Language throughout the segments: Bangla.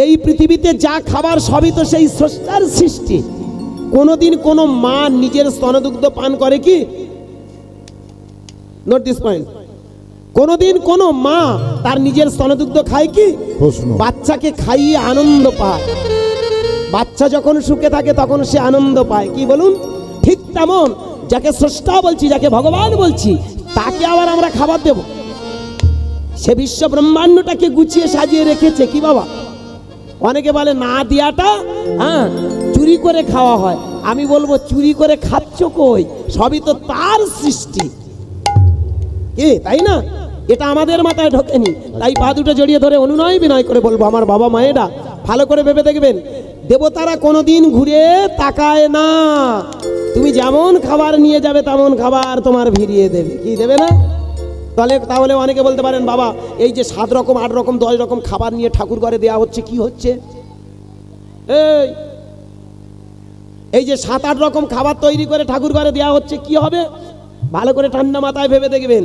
এই পৃথিবীতে যা খাবার সবই তো সেই স্রষ্টার সৃষ্টি। কোনোদিন কোনো মা নিজের স্তনদুগ্ধ পান করে কি? Note this point. কোনোদিন কোনো মা তার নিজের স্তনদুগ্ধ খায় কি? বাচ্চাকে খাইয়ে আনন্দ পায়। বাচ্চা যখন সুখে থাকে তখন সে আনন্দ পায়, কি বলুন? ঠিক তেমন যাকে স্রষ্টা বলছি, যাকে ভগবান বলছি, তাকে আবার আমরা খাবার দেব। সে বিশ্ব ব্রহ্মাণ্ডটাকে গুছিয়ে সাজিয়ে রেখেছে, কি বাবা? অনেকে বলে না দিয়াটা চুরি করে খাওয়া হয়। আমি বলবো চুরি করে খাচ্ছ কই? সবই তো তার সৃষ্টি, কি তাই না? এটা আমাদের মাথায় ঢোকেনি। তাই পা দুটো জড়িয়ে ধরে অনুনয় বিনয় করে বলবো, আমার বাবা মায়েরা ভালো করে ভেবে দেখবেন, দেবতারা কোনোদিন ঘুরে তাকায় না। তুমি যেমন খাবার নিয়ে যাবে তেমন খাবার তোমার ফিরিয়ে দেবে, কি দেবে না? তাহলে অনেকে বলতে পারেন, বাবা এই যে 7 রকম 8 রকম 10 রকম খাবার নিয়ে ঠাকুর ঘরে দেওয়া হচ্ছে, কি হচ্ছে? এই যে 7-8 রকম খাবার তৈরি করে ঠাকুর ঘরে দেওয়া হচ্ছে, কি হবে? ভালো করে ঠান্ডা মাথায় ভেবে দেখবেন।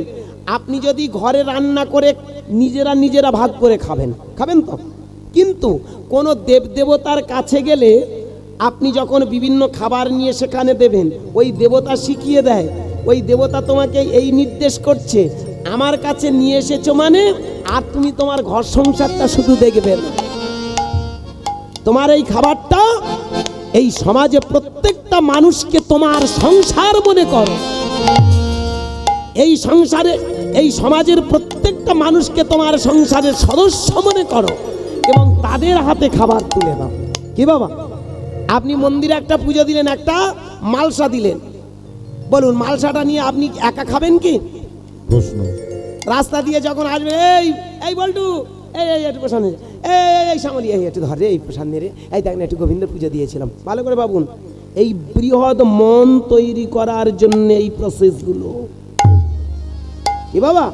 আপনি যদি ঘরে রান্না করে নিজেরা ভাগ করে খাবেন তো, কিন্তু কোন দেবদেবতার কাছে গেলে আপনি যখন বিভিন্ন খাবার নিয়ে সেখানে দেবেন, ওই দেবতা শিখিয়ে দেয়, ওই দেবতা তোমাকে এই নির্দেশ করছে, আমার কাছে নিয়ে এসেছো মানে আর তুমি তোমার ঘর সংসারটা শুধু দেখবে না, তোমার এই খাবারটা এই সমাজে প্রত্যেকটা মানুষকে তোমার সংসার মনে করো। এই সংসারে এই সমাজের প্রত্যেকটা মানুষকে তোমার সংসারের সদস্য মনে করো এবং তাদের হাতে খাবার তুলে দাও, কি বাবা? আপনি মন্দিরে একটা পুজো দিলেন, একটা মালসা দিলেন, বলুন মালসাটা নিয়ে আপনি একা খাবেন কি? প্রশ্ন। রাস্তা দিয়ে যখন আসবে, এই বল্টু, এই একটু প্রসাদ, এই সামলি, এই একটু ধর রে, এই প্রসাদ নে রে, এই দেখ না একটু গোবিন্দ পুজো দিয়েছিলাম। ভালো করে ভাবুন, এই বৃহৎ মন তৈরি করার জন্য এই প্রসেসগুলো, কি বাবা?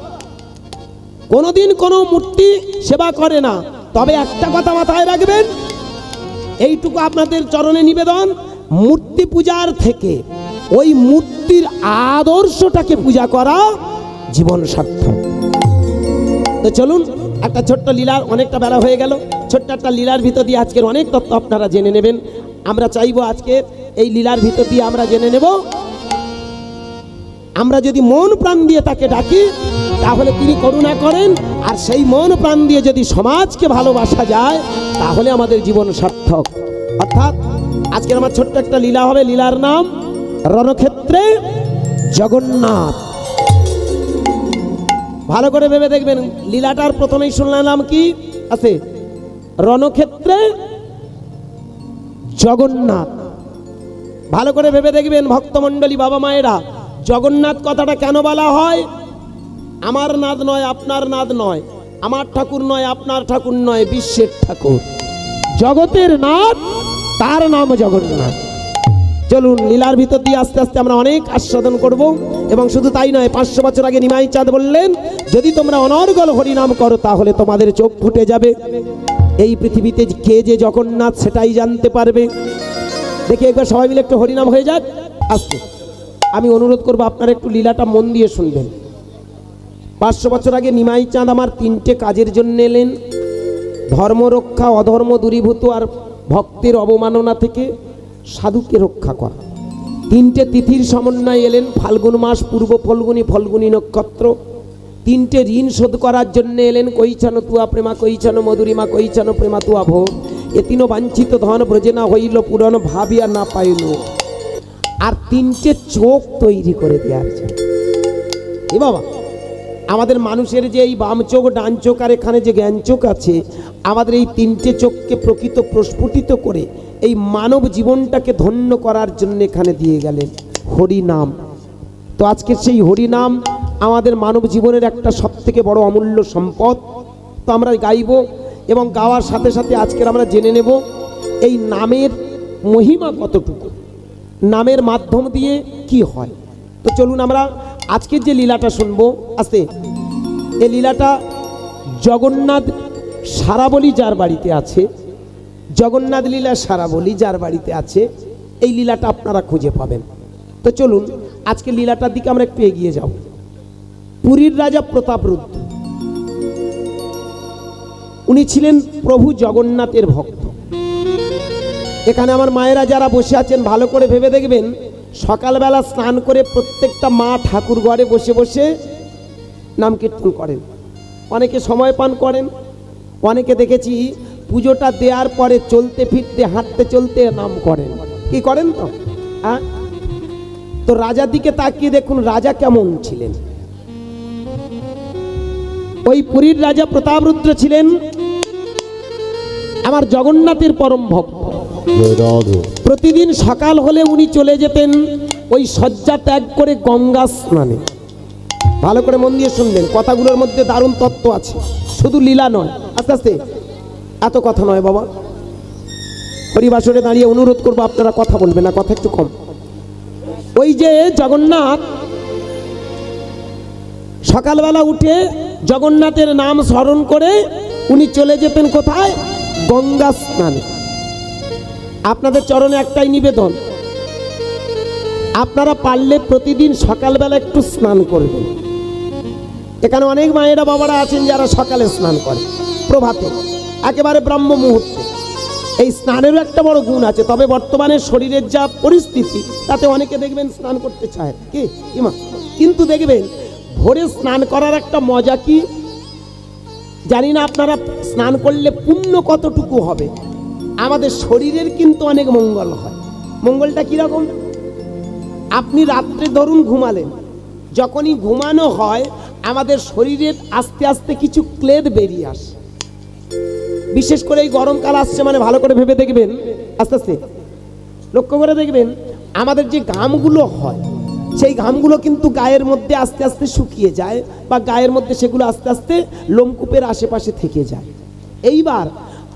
কোনোদিন কোনো মূর্তি সেবা করে না। তবে একটা কথা মাথায় রাখবেন, এইটুকু আপনাদের চরণে নিবেদন, মূর্তি পূজার থেকে ওই মূর্তির আদর্শটাকে পূজা করা জীবন সার্থক। তো চলুন একটা ছোট্ট লীলার, অনেকটা বেলা হয়ে গেল, ছোট্ট একটা লীলার ভিতর দিয়ে আজকের অনেক তথ্য আপনারা জেনে নেবেন। আমরা চাইবো আজকে এই লীলার ভিতর দিয়ে আমরা জেনে নেব, আমরা যদি মন প্রাণ দিয়ে তাকে ডাকি তাহলে তিনি করুণা করেন, আর সেই মন প্রাণ দিয়ে যদি সমাজকে ভালোবাসা যায় তাহলে আমাদের জীবন সার্থক। অর্থাৎ আজকের আমার ছোট্ট একটা লীলা হবে, লীলার নাম রণক্ষেত্রে জগন্নাথ। ভালো করে ভেবে দেখবেন, লীলাটার প্রথমেই শুনলাম কি আছে? রণক্ষেত্রে জগন্নাথ। ভালো করে ভেবে দেখবেন ভক্তমণ্ডলী, বাবা মায়েরা, জগন্নাথ কথাটা কেন বলা হয়? আমার নাদ নয়, আপনার নাদ নয়, আমার ঠাকুর নয়, আপনার ঠাকুর নয়, বিশ্বের ঠাকুর, জগতের নাথ, তার নাম জগন্নাথ। চলুন লীলার ভিতর দিয়ে আস্তে আস্তে আমরা অনেক আস্বাদন করব। এবং শুধু তাই নয়, 500 বছর আগে নিমাই চাঁদ বললেন, যদি তোমরা অনর্গল হরিনাম করো তাহলে তোমাদের চোখ ফুটে যাবে, এই পৃথিবীতে কে যে জগন্নাথ সেটাই জানতে পারবে। দেখি একবার সবাই মিলে একটু হরিনাম হয়ে যাক আস্তে। আমি অনুরোধ করবো আপনারা একটু লীলাটা মন দিয়ে শুনবেন। 500 বছর আগে নিমাই চাঁদ আমার 3টে কাজের জন্য এলেন, ধর্ম রক্ষা, অধর্ম দূরীভূত, আর ভক্তের অবমাননা থেকে সাধুকে রক্ষা করা। 3টে তিথির সমন্বয়ে এলেন, ফাল্গুন মাস, পূর্ব ফল্গুনী, ফল্গুনী নক্ষত্র। 3টে ঋণ শোধ করার জন্য এলেন, কইছানো তুয়া প্রেমা, কইছানো মধুরিমা, কইছানো প্রেমা তুয়া ভোগ, এ 3 বাঞ্ছিত ধন ব্রজেনা হইল পূরণ, ভাবিয়া না পাইল। আর 3টে চোখ তৈরি করে দেওয়ার জন্য। এ বাবা, আমাদের মানুষের যে এই বাম চোখ, ডান চোখ আর এখানে যে জ্ঞান চোখ আছে, আমাদের এই 3টে চোখকে প্রকৃত প্রস্ফুটিত করে এই মানব জীবনটাকে ধন্য করার জন্য এখানে দিয়ে গেলেন হরিনাম। তো আজকে সেই হরিনাম আমাদের মানব জীবনের একটা সবথেকে বড় অমূল্য সম্পদ। তো আমরা গাইব এবং গাওয়ার সাথে সাথে আজকের আমরা জেনে নেব এই নামের মহিমা কতটুকু, নামের মাধ্যম দিয়ে কি হয়। তো চলুন আমরা আজকের যে লীলাটা শুনবো আস্তে, এই লীলাটা জগন্নাথ সারাবলি যার বাড়িতে আছে, জগন্নাথ লীলা সারাবলি যার বাড়িতে আছে, এই লীলাটা আপনারা খুঁজে পাবেন। তো চলুন আজকে লীলাটার দিকে আমরা একটু এগিয়ে যাব। পুরীর রাজা প্রতাপরুদ্র উনি ছিলেন প্রভু জগন্নাথের ভক্ত। এখানে আমার মায়েরা যারা বসে আছেন ভালো করে ভেবে দেখবেন, সকালবেলা স্নান করে প্রত্যেকটা মা ঠাকুর ঘরে বসে বসে নাম কীর্তন করেন। অনেকে সময় পান করেন, অনেকে দেখেছি পুজোটা দেওয়ার পরে চলতে ফিরতে হাঁটতে চলতে নাম করেন। কি করেন তো? হ্যাঁ, তো রাজার দিকে তাকিয়ে দেখুন রাজা কেমন ছিলেন। ওই পুরীর রাজা প্রতাপরুদ্র ছিলেন আমার জগন্নাথের পরম ভক্ত। প্রতিদিন সকাল হলে উনি চলে যেতেন ওই শয্যা ত্যাগ করে গঙ্গা স্নানে। ভালো করে মন দিয়ে শুনবেন, কথাগুলোর মধ্যে দারুণ তত্ত্ব আছে, শুধু লীলা নয়। আস্তে আস্তে, এত কথা নয় বাবা। হরিবাসরে দাঁড়িয়ে অনুরোধ করবো আপনারা কথা বলবেন না, কথা একটু কম। ওই যে জগন্নাথ সকালবেলা উঠে জগন্নাথের নাম স্মরণ করে উনি চলে যেতেন কোথায়? গঙ্গা স্নানে। আপনাদের চরণে একটাই নিবেদন, আপনারা পারলে প্রতিদিন সকালবেলা একটু স্নান করবেন। এখানে অনেক মায়েরা বাবারা আছেন যারা সকালে স্নান করে, প্রভাতে একেবারে ব্রাহ্ম মুহূর্তে। এই স্নানেরও একটা বড় গুণ আছে, তবে বর্তমানে শরীরের যা পরিস্থিতি তাতে অনেকে দেখবেন স্নান করতে চায় কি ইমা, কিন্তু দেখবেন ভোরে স্নান করার একটা মজা কি জানি না আপনারা স্নান করলে পুণ্য কতটুকু হবে। আমাদের শরীরের কিন্তু অনেক মঙ্গল হয়। মঙ্গলটা কিরকম? আপনি রাত্রে ধরুন ঘুমালেন, যখনই ঘুমানো হয় আমাদের শরীরের আস্তে আস্তে কিছু ক্লেদ বেরিয়ে আসে। বিশেষ করে এই গরমকাল আসছে মানে ভালো করে ভেবে দেখবেন, আস্তে আস্তে লক্ষ্য করে দেখবেন আমাদের যে ঘামগুলো হয় সেই ঘামগুলো কিন্তু গায়ের মধ্যে আস্তে আস্তে শুকিয়ে যায়, বা গায়ের মধ্যে সেগুলো আস্তে আস্তে লোমকূপের আশেপাশে থেকে যায়। এইবার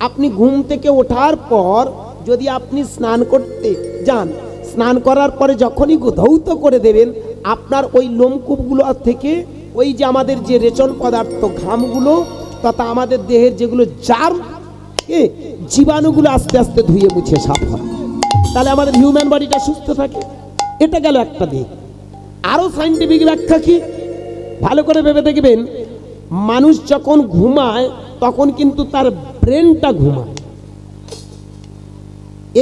আপনি ঘুম থেকে ওঠার পর যদি আপনি স্নান করতে যান, স্নান করার পরে যখনই ধৌত করে দেবেন আপনার ওই লোমকূপগুলো থেকে ওই যে আমাদের যে রেচন পদার্থ ঘামগুলো তথা আমাদের দেহের যেগুলো জার্ম জীবাণুগুলো আস্তে আস্তে ধুয়ে মুছে সাফ হয়। তাহলে আমাদের হিউম্যান বডিটা সুস্থ থাকে। এটা গেল একটা দিক। আরো সাইন্টিফিক ব্যাখ্যা কি ভালো করে ভেবে দেখবেন, মানুষ যখন ঘুমায় তখন কিন্তু তার ব্রেনটা ঘুমায়।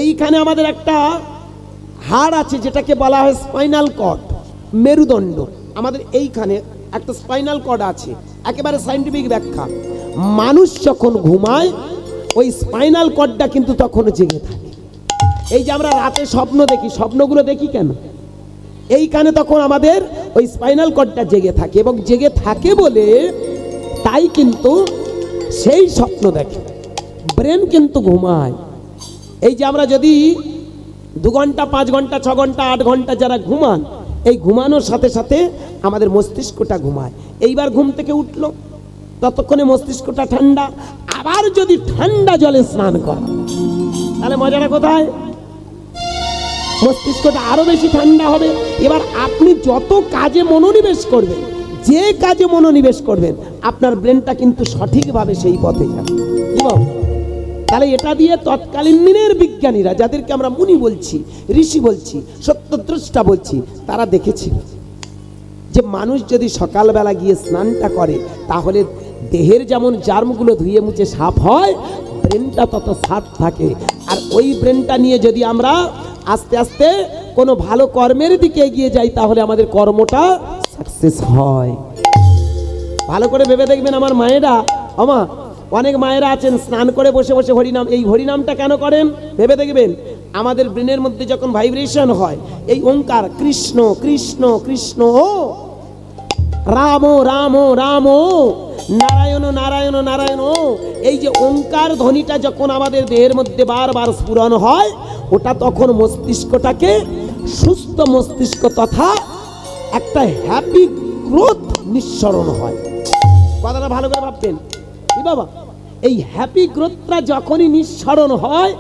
এইখানে আমাদের একটা হাড় আছে যেটাকে বলা হয় স্পাইনাল কর্ড, মেরুদণ্ড। আমাদের এইখানে একটা স্পাইনাল কর্ড আছে, একেবারে সাইন্টিফিক ব্যাখ্যা। মানুষ যখন ঘুমায় ওই স্পাইনাল কর্ডটা কিন্তু তখন জেগে থাকে। এই যে আমরা রাতে স্বপ্ন দেখি, স্বপ্নগুলো দেখি কেন? এইখানে তখন আমাদের ওই স্পাইনাল কর্ডটা জেগে থাকে, এবং জেগে থাকে বলে তাই কিন্তু সেই স্বপ্ন দেখে। ব্রেন কিন্তু ঘুমায়। এই যে আমরা যদি 2 ঘন্টা 5 ঘন্টা 6 ঘন্টা 8 ঘন্টা যারা ঘুমান, এই ঘুমানোর সাথে সাথে আমাদের মস্তিষ্কটা ঘুমায়। এইবার ঘুম থেকে উঠলো, ততক্ষণে মস্তিষ্কটা ঠান্ডা। আবার যদি ঠান্ডা জলে স্নান করা, তাহলে মজাটা কোথায়? মস্তিষ্কটা আরো বেশি ঠান্ডা হবে। এবার আপনি যত কাজে মনোনিবেশ করবেন, যে কাজে মনোনিবেশ করবেন, আপনার ব্রেনটা কিন্তু সঠিকভাবে সেই পথে যাবে। তাহলে এটা দিয়ে তৎকালীন দিনের বিজ্ঞানীরা, যাদেরকে আমরা মুনি বলছি, ঋষি বলছি, সত্যদ্রষ্টা বলছি, তারা দেখেছি যে মানুষ যদি সকালবেলা গিয়ে স্নানটা করে তাহলে দেহের যেমন জার্মগুলো ধুয়ে মুছে সাফ হয়, ব্রেনটা তত সাফ থাকে। আর ওই ব্রেনটা নিয়ে যদি আমরা আস্তে আস্তে কোনো ভালো কর্মের দিকে এগিয়ে যাই তাহলে আমাদের কর্মটা সাকসেস হয়। ভালো করে ভেবে দেখবেন আমার মায়েরা, আমা অনেক মায়েরা আছেন স্নান করে বসে বসে হরিনাম, এই হরিনামটা কেন করেন ভেবে দেখবেন। আমাদের ব্রেনের মধ্যে যখন ভাইব্রেশন হয়, এই ওঙ্কার কৃষ্ণ কৃষ্ণ কৃষ্ণ, রাম রাম রাম, নারায়ণ নারায়ণ নারায়ণ, এই যে ওঙ্কার ধ্বনিটা যখন আমাদের দেহের মধ্যে বারবার স্ফুরণ হয়, ওটা তখন মস্তিষ্কটাকে সুস্থ মস্তিষ্ক তথা একটা হ্যাপি গ্রোথ নিঃসরণ হয়। কথাটা ভালো করে ভাববেন কি বাবা? এই হ্যাপি গ্রোথটা যখনই নিঃসরণ হয়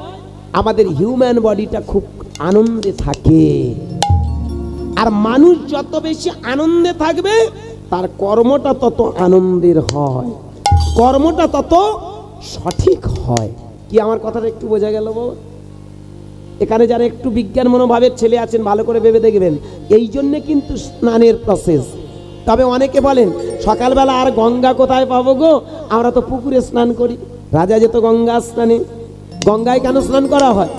আমাদের হিউম্যান বডিটা খুব আনন্দে থাকে। আর মানুষ যত বেশি আনন্দে থাকবে তার কর্মটা তত আনন্দের হয়, কর্মটা তত সঠিক হয়। কি আমার কথাটা একটু বোঝা গেল বাবা? এখানে যারা একটু বিজ্ঞান মনোভাবের ছেলে আছেন ভালো করে ভেবে দেখবেন, এই জন্যে কিন্তু স্নানের প্রসেস। তবে অনেকে বলেন সকালবেলা আর গঙ্গা কোথায় পাবো গো, আমরা তো পুকুরে স্নান করি। রাজা যেত গঙ্গা স্নানে। গঙ্গায় কেন স্নান করা হয়?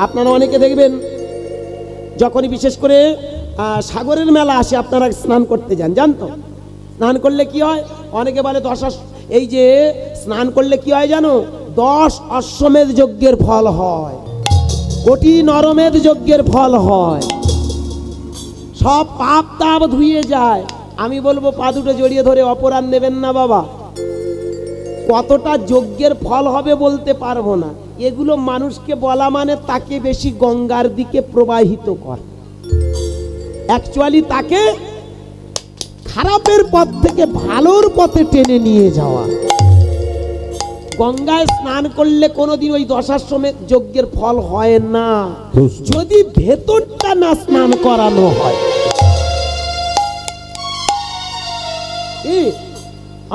আপনারা অনেকে দেখবেন যখনই বিশেষ করে সাগরের মেলা আসে আপনারা স্নান করতে যান, জানতো? স্নান করলে কি হয়? অনেকে বলে এই যে স্নান করলে কি হয় জানো? 10 অশ্বমেধ যজ্ঞের ফল হয়, কোটি নরমেধ যজ্ঞের ফল হয়, সব পাপ তাপ ধুয়ে যায়। আমি বলবো পা দুটো জড়িয়ে ধরে অপরাধ নেবেন না বাবা। কতটা যজ্ঞের ফল হবে বলতে পারবো না। এগুলো মানুষকে বলা মানে তাকে বেশি গঙ্গার দিকে প্রবাহিত কর, অ্যাকচুয়ালি তাকে খারাপের পথ থেকে ভালোর পথে টেনে নিয়ে যাওয়া। গঙ্গায় স্নান করলে কোনোদিন ওই দশাশ্বমেধ যজ্ঞের ফল হয় না, যদি ভেতরটা না স্নান করানো হয়।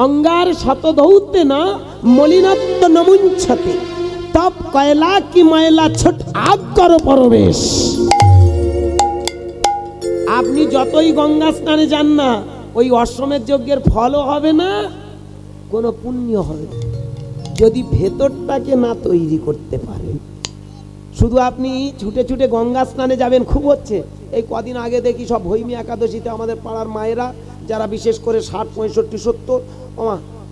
অঙ্গার শতধৌতে না মলিনত্ব নমুঞ্ছতে, তব কয়লা কি ময়লা ছোট আগ করো প্রবেশ। আপনি যতই গঙ্গা স্নানে যান না, ওই অশ্বমেধ যজ্ঞের ফলও হবে না, কোনো পুণ্য হবে না, যদি ভেতরটাকে না তৈরি করতে পারেন। শুধু আপনি ছুটে ছুটে গঙ্গা স্নানে যাবেন, খুব হচ্ছে। এই কদিন আগে দেখি সব ভৈমী একাদশীতে আমাদের পাড়ার মায়েরা যারা বিশেষ করে 60, 65, 70,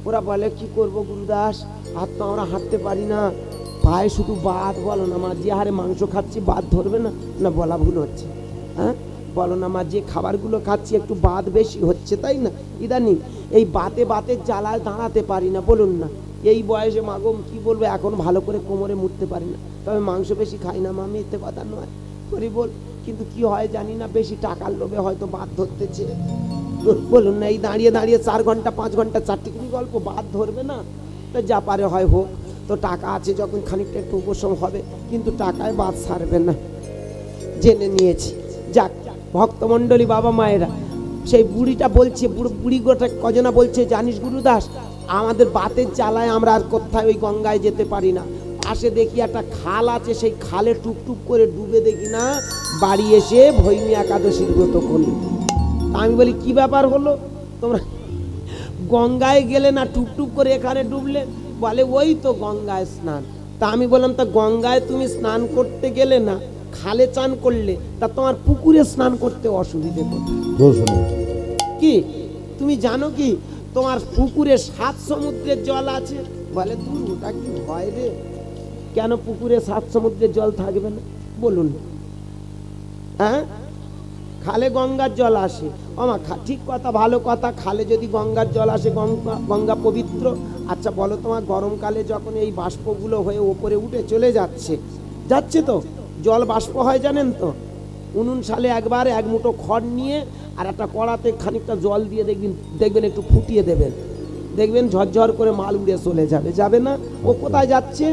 ওরা বলে কি করব গুরুদাস, হাত তো আমরা হাঁটতে পারি না, পায়ে শুধু বাত। বলো না মা, যে হারে মাংস খাচ্ছি বাত ধরবে না? না, বলা ভুল হচ্ছে। হ্যাঁ, বলো না মা, যে খাবারগুলো খাচ্ছি একটু বাত বেশি হচ্ছে, তাই না? ইদানিং এই বাতের জ্বালায় দাঁড়াতে পারি না, বলুন না। এই বয়সে মাগো কি বলবো, এখন ভালো করে কোমরে মুড়তে পারি না, তবে মাংস বেশি খাই না মা, মিথ্যে কথা নয়, করি বল। কিন্তু কি হয় জানি না, বেশি টাকার লোভে হয়তো বাত ধরতেছে, বলুন না। এই দাঁড়িয়ে দাঁড়িয়ে 4 ঘন্টা 5 ঘন্টা চারটিখানি গল্প, বাত ধরবে না? তো যা পারে হয় হোক, তো টাকা আছে যখন খানিকটা একটু উপশম হবে, কিন্তু টাকায় বাত সারবে না, জেনে নিয়েছি। যাক, ভক্তমণ্ডলী বাবা মায়েরা, সেই বুড়িটা বলছে, বুড়ি গোটা কজনা বলছে, জানিস গুরুদাস, আমাদের বাতের জ্বালায় আমরা আর কোথায় ওই গঙ্গায় যেতে পারি না। পাশে দেখি একটা খাল আছে, সেই খালে টুকটুক করে ডুবে দেখি না বাড়ি এসে ভৈমী একাদশীর ব্রত করি। আমি বলি কি ব্যাপার হলো, তোমরা গঙ্গায় গেলে না টুকটুক করে এখানে ডুবলে? বলে ওই তো গঙ্গায় স্নান। তা আমি বললাম, তা গঙ্গায় তুমি স্নান করতে গেলে না, খালে চান করলে, তা তোমার পুকুরে স্নান করতে অসুবিধে কোথায়? কি তুমি জানো কি তোমার পুকুরে 7 সমুদ্রের জল আছে? বলে দূর, ওটা কি হয় রে? কেন পুকুরে 7 সমুদ্রের জল থাকবে না বলুন? হ্যাঁ, খালে গঙ্গার জল আসে। ঠিক কথা, ভালো কথা। খালে যদি গঙ্গার জল আসে, গঙ্গা পবিত্র। আচ্ছা বলো, তোমার গরমকালে যখন এই বাষ্পগুলো হয়ে ওপরে উঠে চলে যাচ্ছে তো জল বাষ্প হয় জানেন তো? উনুন সালে একবার 1 মুঠো খড় নিয়ে আর একটা কড়াতে খানিকটা জল দিয়ে দেখবেন একটু ফুটিয়ে দেবেন, দেখবেন ঝরঝর করে মাল উড়ে চলে যাবে না? ও কোথায় যাচ্ছে?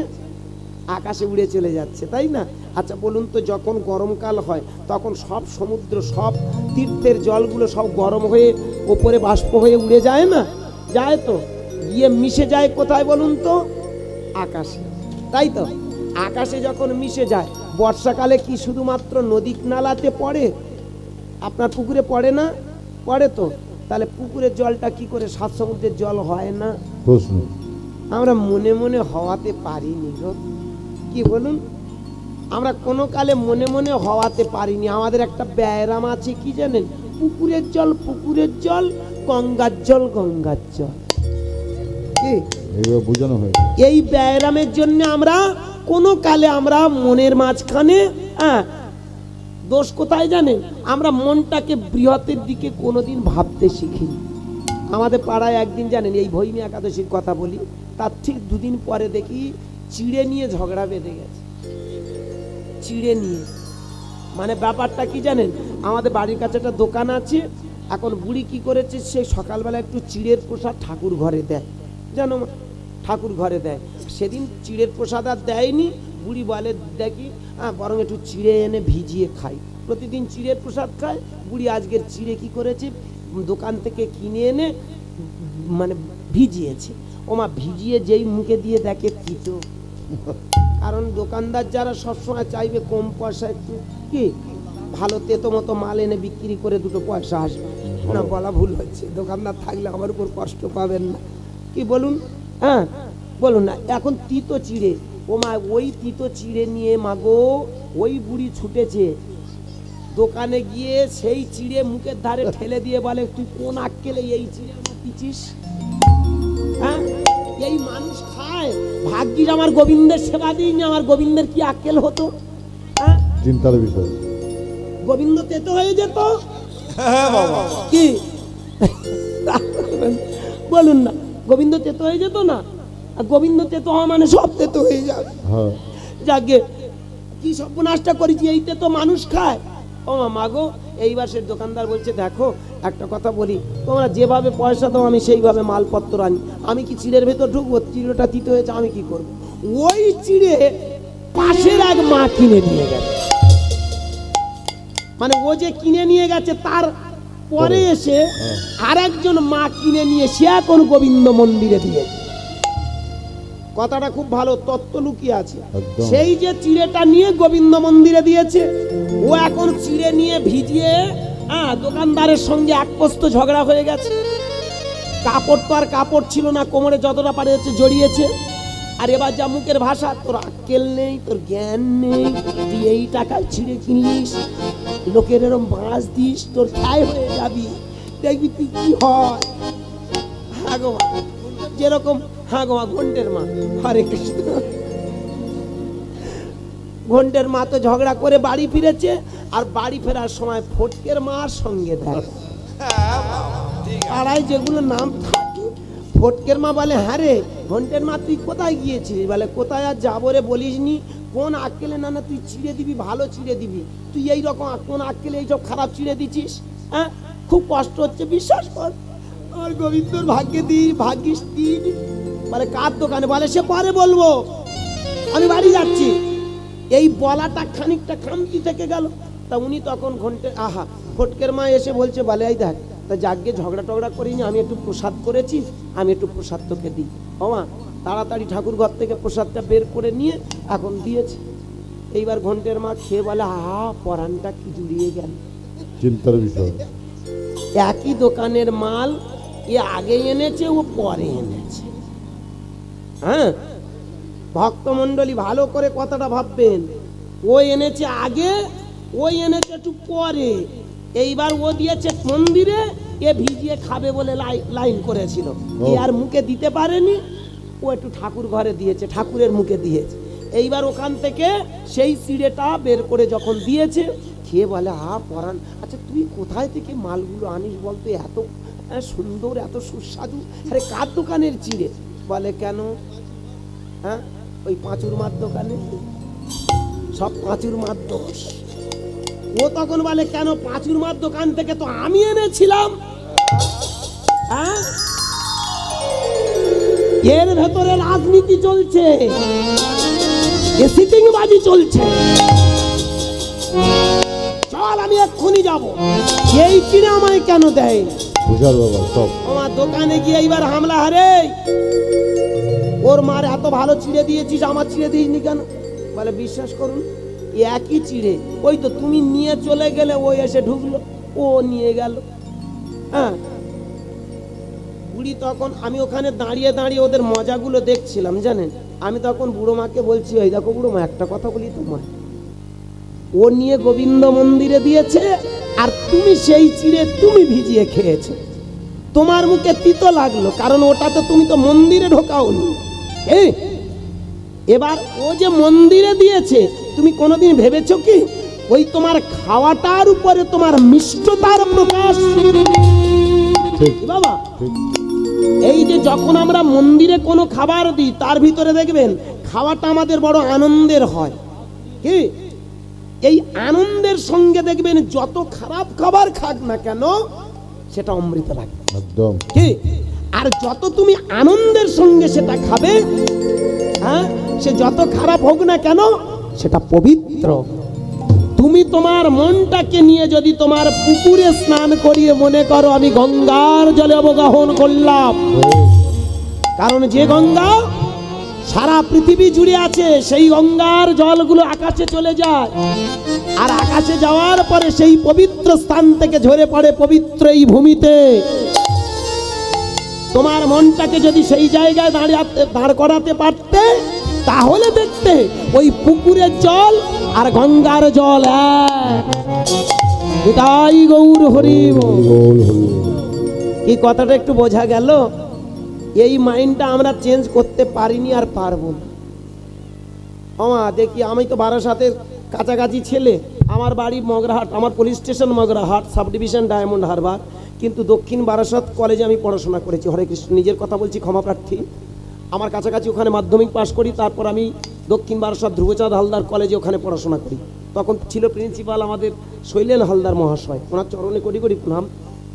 আকাশে উড়ে চলে যাচ্ছে, তাই না? আচ্ছা বলুন তো, যখন গরমকাল হয় তখন সব সমুদ্র, সব তীর্থের জলগুলো সব গরম হয়ে ওপরে বাষ্প হয়ে উড়ে যায় না? যায় তো, গিয়ে মিশে যায় কোথায় বলুন তো? আকাশে, তাই তো? আকাশে যখন মিশে যায়, বর্ষাকালে কি শুধুমাত্র নদী নালাতে পড়ে? আপনার পুকুরে পড়ে না? পড়ে তো। তাহলে পুকুরের জলটা কি করে 7 সমুদ্রের জল হয় না? আমরা মনে মনে হওয়াতে পারিনি গো, কি বলুন? আমরা কোনো কালে মনে মনে হওয়াতে পারিনি। আমাদের একটা ব্যায়াম আছে, কি জানেন? পুকুরের জল পুকুরের জল, গঙ্গার জল গঙ্গার জল। কি বোঝানো হয়? এই ব্যায়ামের জন্য আমরা কোনো কালে আমরা মনের মাঝখানে দোষ কোথায় জানেন? আমরা মনটাকে বৃহতের দিকে কোনোদিন ভাবতে শিখিনি। আমাদের পাড়ায় একদিন জানেন, এই ভৈমী একাদশীর কথা বলি, তার ঠিক 2 দিন পরে দেখি চিড়ে নিয়ে ঝগড়া বেঁধে গেছে। চিড়ে নিয়ে, মানে ব্যাপারটা কি জানেন? আমাদের বাড়ির কাছে একটা দোকান আছে। এখন বুড়ি কি করেছে, সেই সকালবেলা একটু চিড়ের প্রসাদ ঠাকুর ঘরে দেয়, জানো? ঠাকুর ঘরে দেয়। সেদিন চিড়ের প্রসাদ আর দেয়নি। বুড়ি বলে দেখি বরং একটু চিড়ে এনে ভিজিয়ে খাই। প্রতিদিন চিড়ের প্রসাদ খায়। বুড়ি আজকের চিড়ে কি করেছে, দোকান থেকে কিনে এনে মানে ভিজিয়েছে। ওমা, ভিজিয়ে যেই মুখে দিয়ে দেখে তিতো। কারণ দোকানদার যারা সবসময় চাইবে কম পয়সা একটু কি ভালো তেতো মতো মাল এনে বিক্রি করে 2 পয়সা আসবে না। বলা ভুল হচ্ছে, দোকানদার থাকলে আমার উপর কষ্ট পাবেন না, কি বলুন? হ্যাঁ, বলুন না, এখন তিতো চিড়ে, ও মা ওই তিতো চিড়ে নিয়ে মাগো ওই বুড়ি ছুটেছে দোকানে গিয়ে সেই চিড়ে মুখের ধারে ঠেলে দিয়ে বলে, তুই কোন আক্কেলে এই চিড়ে আমার দিচ্ছিস? হ্যাঁ, এই মানুষ খায়। ভাগ্যিস আমার গোবিন্দের সেবা দিইনি, আমার গোবিন্দের কি আক্কেল হতো? হ্যাঁ, চিন্তার বিষয়। গোবিন্দ তেতো হয়ে যেত কি? বলুন না, গোবিন্দ তেতো হয়ে যেত না? আর গোবিন্দ তেতো হওয়া মানে সব তেতো হয়ে যাবে। হ্যাঁ, যাকে কি সর্বনাশটা করেছি, এই তেতো মানুষ খায়। ও মা গো, এইবার সে দোকানদার বলছে, দেখো একটা কথা বলি, তোমরা যেভাবে পয়সা দাও আমি সেইভাবে মালপত্র আনি, আমি কি চিড়ের ভেতর ঢুকবো? চিড়েটা তিতো হয়েছে, আমি কি করবো? ওই চিড়ে পাশের এক মা কিনে নিয়ে গেছে। মানে ও যে কিনে নিয়ে গেছে তার পরে এসে আর একজন মা কিনে নিয়ে সে এখন গোবিন্দ মন্দিরে দিয়েছে। কথাটা খুব ভালো তত্ত্ব লুকিয়ে আছে। একদম। সেই যে চিড়েটা নিয়ে গোবিন্দ মন্দিরে দিয়েছে, ও এখন চিড়ে নিয়ে ভিজিয়ে দোকানদারের সঙ্গে এক পোস্ত ঝগড়া হয়ে গেছে। কাপড় তো আর কাপড় ছিল না, কোমরে যতটা পারে হচ্ছে জড়িয়েছে। আর এবার যা মুখের ভাষা, তোর আক্কেল নেই, তোর জ্ঞান নেই, তুই এই টাকায় ছিঁড়ে কিনিস, লোকের এরম বাঁশ দিস, তোর ঠাই হয়ে যাবি, দেখবি তুই কি হয়। হ্যাঁ গো মা, যেরকম হ্যাঁ গো মা, ঘন্টের মা, হরে কৃষ্ণ, ঘন্টের মা তো ঝগড়া করে বাড়ি ফিরেছে, আর বাড়ি ফেরার সময় ফটকের মার সঙ্গে দেয়। পাড়ায় যেগুলো নাম থাকে, ফটকের মা বলে, হ্যাঁ রে ঘন্টের মা তুই কোথায় গিয়েছিস? বলে, কোথায় আর যাবো রে, বলিস নি? কোন আক্কেলে না তুই চিড়ে দিবি, ভালো চিড়ে দিবি, তুই এইরকম কোন আক্কেলে এইসব খারাপ চিড়ে দিচ্ছিস? হ্যাঁ, খুব কষ্ট হচ্ছে, বিশ্বাস কর। আর গোবিন্দর ভাগ্যে দিই, ভাগ্যিস দিন। বলে, কার দোকানে? বলে, সে পরে বলবো, আমি বাড়ি যাচ্ছি। এই বলাটা খানিকটা খামতি থেকে গেল। তা উনি তখন ফটকের মা এসে বলছে, বলে, এই দেখ, তা যাকে ঝগড়া টগড়া করিনি, আমি একটু প্রসাদ করেছি, আমি একটু প্রসাদ তোকে দিই। ওমা তাড়াতাড়ি ঠাকুর ঘর থেকে প্রসাদটা বের করে নিয়ে এখন দিয়েছে। এইবার ঘন্টের মা খেয়ে বলে, পরানটা কি জুড়িয়ে গেল। চিন্তার বিষয়। একই দোকানের মাল, এ আগে এনেছে, ও পরে এনেছে। হ্যাঁ, ভক্তমণ্ডলী ভালো করে কথাটা ভাববেন, ও এনেছে আগে, ওই এনেছে একটু পরে। এইবার ও দিয়েছে মন্দিরে, এ ভিজিয়ে খাবে বলে লাইন করেছিল, এ আর মুখে দিতে পারেনি, ও একটু ঠাকুর ঘরে দিয়েছে, ঠাকুরের মুখে দিয়েছে। এইবার ওখান থেকে সেই চিড়েটা বের করে যখন দিয়েছে, খেয়ে বলে, পরাণ, আচ্ছা তুই কোথায় থেকে মালগুলো আনিস বলতো, এত সুন্দর, এত সুস্বাদু? আরে কার দোকানের চিড়ে? বলে, কেন? হ্যাঁ, ওই পাঁচুর মার দোকানে, সব পাঁচুর মার দোষ। ও তখন বলে, কেন? পাঁচুর মার দোকান থেকে তো আমি এনেছিলাম। হ্যাঁ, এর ভেতরে রাজনীতি চলছে, সিটিংবাজি চলছে। চল, আমি এক্ষুনি যাব। এই চিড়ে আমায় কেন দেয়? বুঝার বাবা সব। আমার দোকানে গিয়ে এইবার হামলা, হারে ওর মার এত ভালো চিড়ে দিয়েছিস, আমার চিড়ে দিসনি কেন? বলে, বিশ্বাস করুন, একই চিড়ে, ওই তো তুমি নিয়ে চলে গেলে, ওই এসে ঢুকলো, ও নিয়ে গেল। হ্যাঁ, বুড়ি তখন, আমি ওখানে দাঁড়িয়ে দাঁড়িয়ে ওদের মজাগুলো দেখছিলাম, জানেন। আমি তখন বুড়ো মাকে বলছি, ওই দেখো বুড়ো মা, একটা কথা বলি তোমার, ও নিয়ে গোবিন্দ মন্দিরে দিয়েছে, আর তুমি সেই চিড়ে তুমি ভিজিয়ে খেয়েছো, তোমার মুখে তিতো লাগলো, কারণ ওটাতে তুমি তো মন্দিরে ঢোকাওনি। এবার ও যে মন্দিরে দিয়েছে, তুমি কোনোদিন ভেবেছো কি ওই তোমার খাওয়াটার উপরে তোমার মিষ্টতার প্রকাশ? বাবা, এই যে যখন আমরা মন্দিরে কোনো খাবার দিই, তার ভিতরে দেখবেন খাওয়াটা আমাদের বড় আনন্দের হয়। কি এই আনন্দের সঙ্গে দেখবেন যত খারাপ খাবার খাক না কেন, সেটা অমৃত লাগে একদম। কি? আর যত তুমি আনন্দের সঙ্গে সেটা খাবে, হ্যাঁ, সে যত খারাপ হোক না কেন, সেটা পবিত্র। তুমি তোমার মনটাকে নিয়ে যদি তোমার পুকুরে স্নান করিয়ে মনে করো, আমি গঙ্গার জলে অবগাহন করলাম, কারণ যে গঙ্গা সারা পৃথিবী জুড়ে আছে, সেই গঙ্গার জলগুলো আকাশে চলে যায়, আর আকাশে যাওয়ার পরে সেই পবিত্র স্থান থেকে ঝরে পড়ে পবিত্র এই ভূমিতে। তোমার মনটাকে যদি সেই জায়গায় দাঁড় করাতে পারতে, তাহলে দেখতে ওই পুকুরের জল আর গঙ্গার জল এক। নিতাই গৌর হরি বল। বল হরি। এই কথাটা একটু বোঝা গেল? এই মাইন্ডটা আমরা চেঞ্জ করতে পারিনি আর পারবো না। আমা দেখি, আমি তো বারাসাতের কাছাকাছি ছেলে, আমার বাড়ি মগরাহাট, আমার police station Magrahat, sub division diamond Harbour, কিন্তু দক্ষিণ বারাসাত কলেজে আমি পড়াশোনা করেছি। হরে কৃষ্ণ, নিজের কথা বলছি, ক্ষমা প্রার্থী। আমার কাছাকাছি ওখানে মাধ্যমিক পাশ করি, তারপর আমি দক্ষিণ বারাসাত ধ্রুবচাঁদ হালদার কলেজে ওখানে পড়াশোনা করি। তখন ছিল প্রিন্সিপাল আমাদের শৈলেন হালদার মহাশয়, ওনার চরণে কোটি কোটি প্রণাম।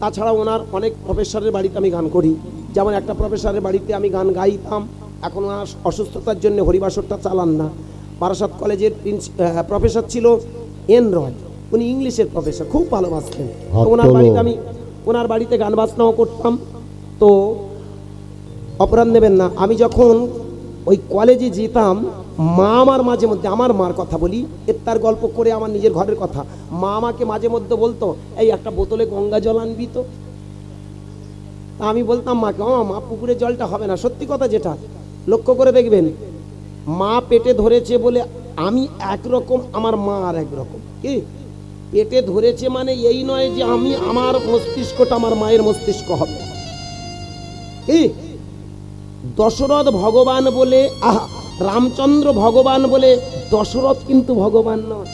তাছাড়া ওনার অনেক প্রফেসরের বাড়িতে আমি গান করি, যেমন একটা প্রফেসরের বাড়িতে আমি গান গাইতাম, এখন ওনার অসুস্থতার জন্য হরিবাসরটা চালান না। বারাসাত কলেজের প্রফেসর ছিল এন রয়, উনি ইংলিশের প্রফেসর, খুব ভালোবাসতেন। তো ওনার বাড়িতে গান বাজনাও করতাম। তো অপরাধ নেবেন না, আমি যখন ওই কলেজে যেতাম, মা আমার মাঝে মধ্যে, আমার মার কথা বলি, এর তার গল্প করে আমার নিজের ঘরের কথা, মা আমাকে মাঝে মধ্যে বলতো, এই একটা বোতলে গঙ্গা জল আনবি তো। তা আমি বলতাম মাকে, মা পুকুরের জলটা হবে না। সত্যি কথা যেটা, লক্ষ্য করে দেখবেন, মা পেটে ধরেছে বলে আমি একরকম, আমার মা আর একরকম। কি পেটে ধরেছে মানে এই নয় যে আমি, আমার মস্তিষ্কটা আমার মায়ের মস্তিষ্ক হবে। কি দশরথ ভগবান বলে, আহা, রামচন্দ্র ভগবান বলে দশরথ কিন্তু ভগবান নয়।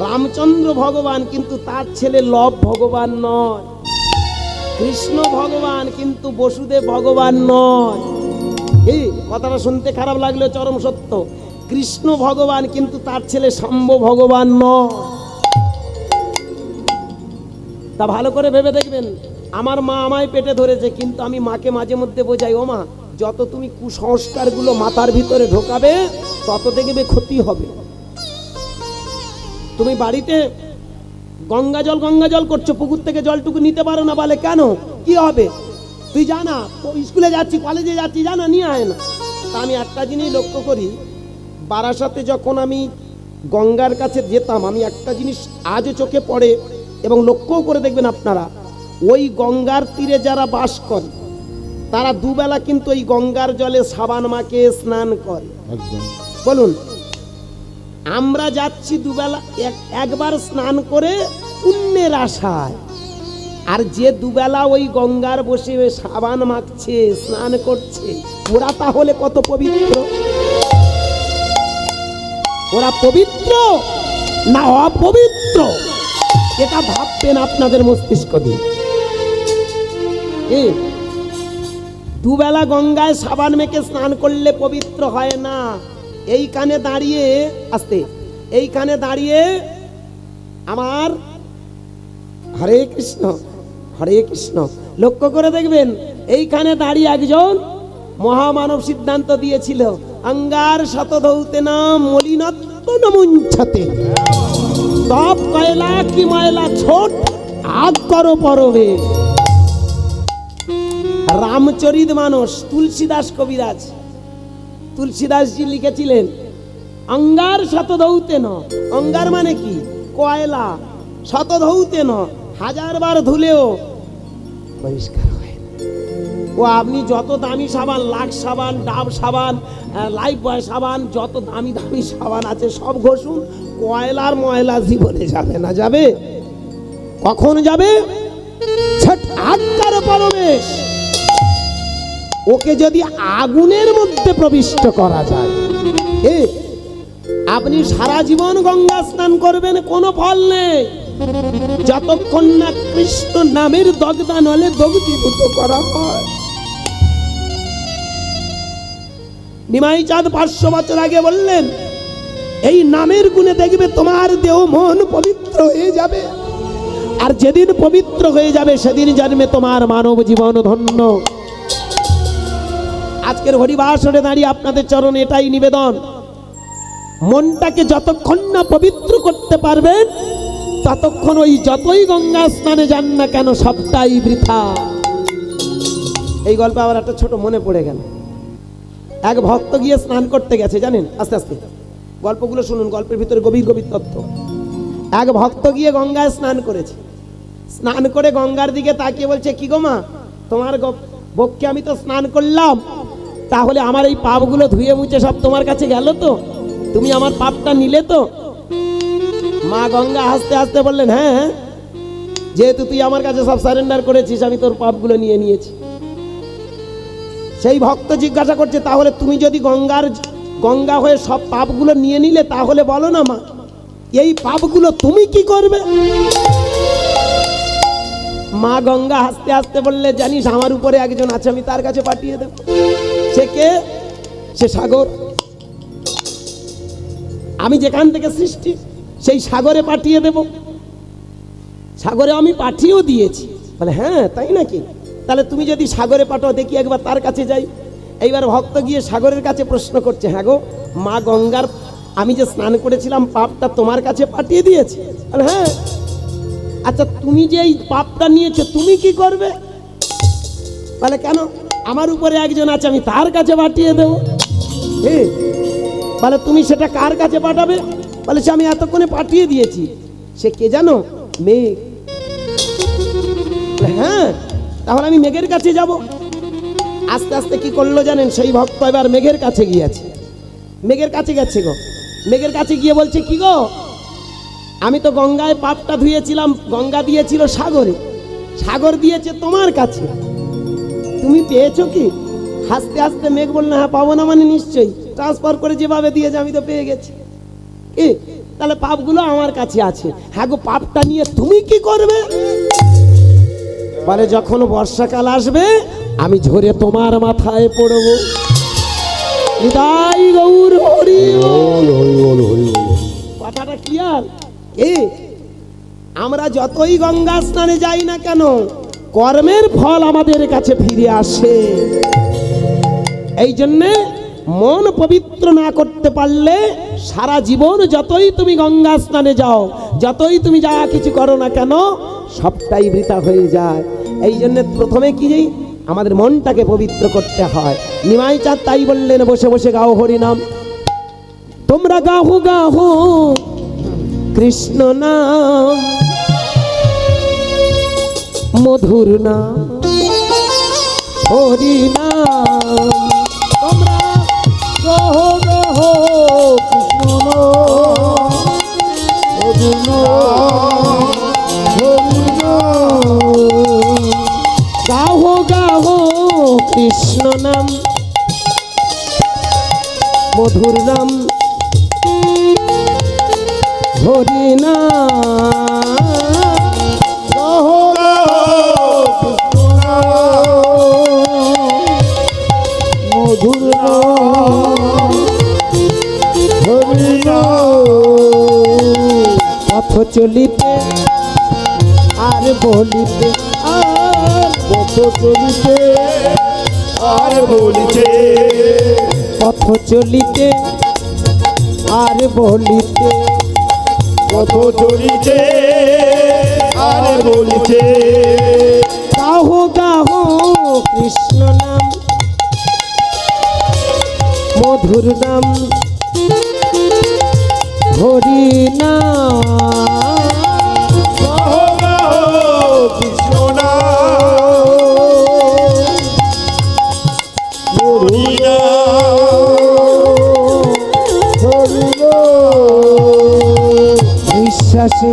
রামচন্দ্র ভগবান কিন্তু তার ছেলে লব ভগবান নয়। কৃষ্ণ ভগবান কিন্তু বসুদেব ভগবান নয়। এই কথাটা শুনতে খারাপ লাগলেও চরম সত্য। কৃষ্ণ ভগবান কিন্তু তার ছেলে শাম্ব ভগবান নয়। তা ভালো করে ভেবে দেখবেন, আমার মা আমায় পেটে ধরেছে, কিন্তু আমি মাকে মাঝে মধ্যে বোঝাই, ও মা, যত তুমি কুসংস্কারগুলো মাথার ভিতরে ঢোকাবে, তত দেখবে ক্ষতি হবে। তুমি বাড়িতে গঙ্গা জল করছো, পুকুর থেকে জলটুকু নিতে পারো না, বলে কেন, কি হবে, তুই জানা, স্কুলে যাচ্ছি, কলেজে যাচ্ছি, জানা, নিয়ে আয় না। তা আমি একটা জিনিস লক্ষ্য করি, বারাসাতে যখন আমি গঙ্গার কাছে যেতাম, আমি একটা জিনিস আজও চোখে পড়ে, এবং লক্ষ্যও করে দেখবেন আপনারা, ওই গঙ্গার তীরে যারা বাস করে, তারা দুবেলা কিন্তু ওই গঙ্গার জলে সাবান মাকে স্নান করে। একদম। বলুন, আমরা যাচ্ছি দুবেলা একবার স্নান করে পুণ্যের আশায়, আর যে দুবেলা ওই গঙ্গার বসে সাবান মাখছে, স্নান করছে, ওরা তাহলে কত পবিত্র? ওরা পবিত্র না অপবিত্র? এটা ভাববেন আপনাদের মস্তিষ্ক দিয়ে। দুবেলা গঙ্গায় সাবান মেখে স্নান করলে পবিত্র হয় না। এইখানে দাঁড়িয়ে, আস্তে, এইখানে দাঁড়িয়ে আমার হরে কৃষ্ণ হরে কৃষ্ণ, লক্ষ্য করে দেখবেন, এইখানে দাঁড়িয়ে একজন মহামানব সিদ্ধান্ত দিয়েছিল, অঙ্গার শতধৌতে নাম মলিনত্ব নমুঞ্ছতে, তপ কয়লা কি ময়লা ছোট আগ করো পরবে। রামচরিত মানস, তুলসীদাস কবিরাজ, তুলসীদাসজি লিখেছিলেন, অঙ্গার শতধৌতে ন, অঙ্গার মানে কি, কয়লা, শতধৌতে ন, হাজারবার ধুলেও পরিষ্কার হয় না। ও আপনি যত দামি সাবান, লাক্স সাবান, ডাব সাবান, লাইফ বয় সাবান, যত দামি দামি সাবান আছে সব ঘষুন, কয়লার ময়লা জীবনে যাবে না। যাবে কখন যাবে? আটকার পরবেশ। ওকে যদি আগুনের মধ্যে প্রবিষ্ট করা যায়, আপনি সারা জীবন গঙ্গা স্নান করবেন, কোনো ফল নেই, যতক্ষণ না কৃষ্ণ নামের দগ্ধা নলে দগ্ধীভূত করা হয়। নিমাই চাঁদ 500 বছর আগে বললেন, এই নামের গুণে দেখবে তোমার দেহ মন পবিত্র হয়ে যাবে, আর যেদিন পবিত্র হয়ে যাবে সেদিন জন্মে তোমার মানব জীবন ধন্য। আজকের হরিবাসরে দাঁড়িয়ে আপনাদের চরণে এটাই নিবেদন, মনটাকে যতক্ষণ না পবিত্র করতে পারবেন, ততক্ষণ ওই যতই গঙ্গা স্নানে যান না কেন সবটাই বৃথা। এই গল্প আবার একটা ছোট মনে পড়ে গেল। এক ভক্ত গিয়ে স্নান করতে গেছে, জানেন, আস্তে আস্তে গল্পগুলো শুনুন, গল্পের ভিতরে গভীর গভীর তথ্য। এক ভক্ত গিয়ে গঙ্গায় স্নান করেছে, স্নান করে গঙ্গার দিকে তাকিয়ে বলছে, কি গো মা, তোমার বক্ষে আমি তো স্নান করলাম, তাহলে আমার এই পাপগুলো ধুয়ে মুছে সব তোমার কাছে গেল তো? তুমি আমার পাপটা নিলে তো? মা গঙ্গা হাসতে হাসতে বললেন, হ্যাঁ হ্যাঁ, যেহেতু তুই আমার কাছে সব সারেন্ডার করেছিস, আমি তোর পাপগুলো নিয়ে নিয়েছি। সেই ভক্ত জিজ্ঞাসা করছে, তাহলে তুমি যদি গঙ্গা হয়ে সব পাপগুলো নিয়ে নিলে, তাহলে বলো না মা, এই পাপগুলো তুমি কি করবে? মা গঙ্গা হাসতে হাসতে বললে, জানিস আমার উপরে একজন আছে, আমি তার কাছে পাঠিয়ে দেব। সে কে? সে সাগর। আমি যেখান থেকে সৃষ্টি, সেই সাগরে পাঠিয়ে দেব। সাগরে আমি পাঠিয়েও দিয়েছি। বলে, হ্যাঁ তাই নাকি? তাহলে তুমি যদি সাগরে পাঠাও, দেখি একবার তার কাছে যাই। এইবার ভক্ত গিয়ে সাগরের কাছে প্রশ্ন করছে, হ্যাঁ গো মা গঙ্গার আমি যে স্নান করেছিলাম পাপটা তোমার কাছে পাঠিয়ে দিয়েছি? বলে, হ্যাঁ। আচ্ছা, তুমি যে এই পাপটা নিয়েছো, তুমি কি করবে? বলে, কেন? আমার উপরে একজন আছে, আমি তার কাছে পাঠিয়ে দেবো। বলে, তুমি সেটা কার কাছে পাঠাবে? বলে, সে আমি এতক্ষণে পাঠিয়ে দিয়েছি। সে কে জানো? মেঘ। হ্যাঁ, তাহলে আমি মেঘের কাছে যাব। আস্তে আস্তে কি করলো জানেন? সেই ভক্ত এবার মেঘের কাছে গিয়েছে। মেঘের কাছে গেছে গো। মেঘের কাছে গিয়ে বলছে, কি গো, আমি তো গঙ্গায় পাপটা ধুয়েছিলাম, গঙ্গা দিয়েছিল সাগরে, সাগর দিয়েছে তোমার কাছে, তুমি পেয়েছো কি? হাসতে হাসতে মেঘ বললো, হ্যাঁ পাবো না মানে নিশ্চয়ই, ট্রান্সফার করে যেভাবে দিয়েছে আমি তো পেয়ে গেছি। কি? তাহলে পাপগুলো আমার কাছে আছে। হ্যাঁ গো, পাপটা নিয়ে তুমি কি করবে? বলে, যখন বর্ষাকাল আসবে আমি ঝরে তোমার মাথায় পড়বো। নিতাই গৌর হরি বল। হরি বল, হরি বল। কথাটা কি? আর আমরা যতই গঙ্গা স্নানে যাই না কেন, কর্মের ফল আমাদের কাছে ফিরে আসে। এই জন্যে মন পবিত্র না করতে পারলে সারা জীবন যতই তুমি গঙ্গা স্নানে যাও, যতই তুমি যা কিছু করো না কেন, সবটাই বৃথা হয়ে যায়। এই জন্য প্রথমে কি যাই, আমাদের মনটাকে পবিত্র করতে হয়। নিমাই চাঁদ তাই বললেন, বসে বসে গাও হরি নাম। তোমরা গাহো গাহো কৃষ্ণ নাম, মধুর নাম, হরি নাম। তোমরা গাহো গাহো কৃষ্ণ নাম, মধুর নাম, হরি নাম। গাহো গাহো কৃষ্ণ নাম, মধুর নাম, হরি নাম। গাহো গাহো কৃষ্ণ নাম, মধুর নাম, হরি নাম। পথ চলিতে আর বলিতে, আর পথ চলিতে আর বলিছে, পথ চলিতে আর বলিতে, পথ চলিছে আর বলিছে। গাহো গাহো কৃষ্ণ নাম, মধুর নাম, হরি নাম। গাহো গাহো কৃষ্ণ নাম, হরি নাম, হরি বল। বিশ্বাসে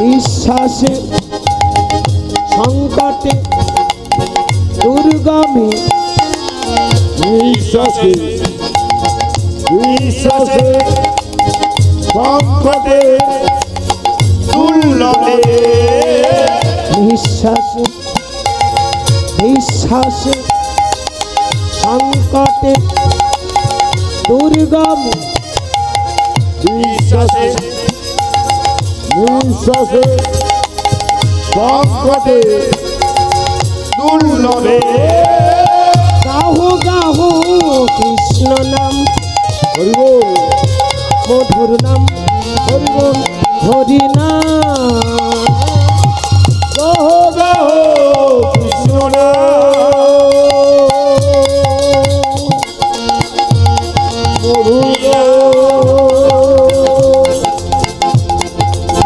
বিশ্বাসে সংকটে দুর্গমে, বিশ্বাসে বিশ্বাসে সংকটে দুর্লভে, বিশ্বাসে বিশ্বাসে সংকটে দুর্গমে, বিশ্বাসে বিশ্বাসে সংকটে দুর্লভে। গাহো গাহো কৃষ্ণ নাম, হরি বল, মধুর নাম, হরি বল, হরি নাম। গাহো গাহো কৃষ্ণ নাম, মধুর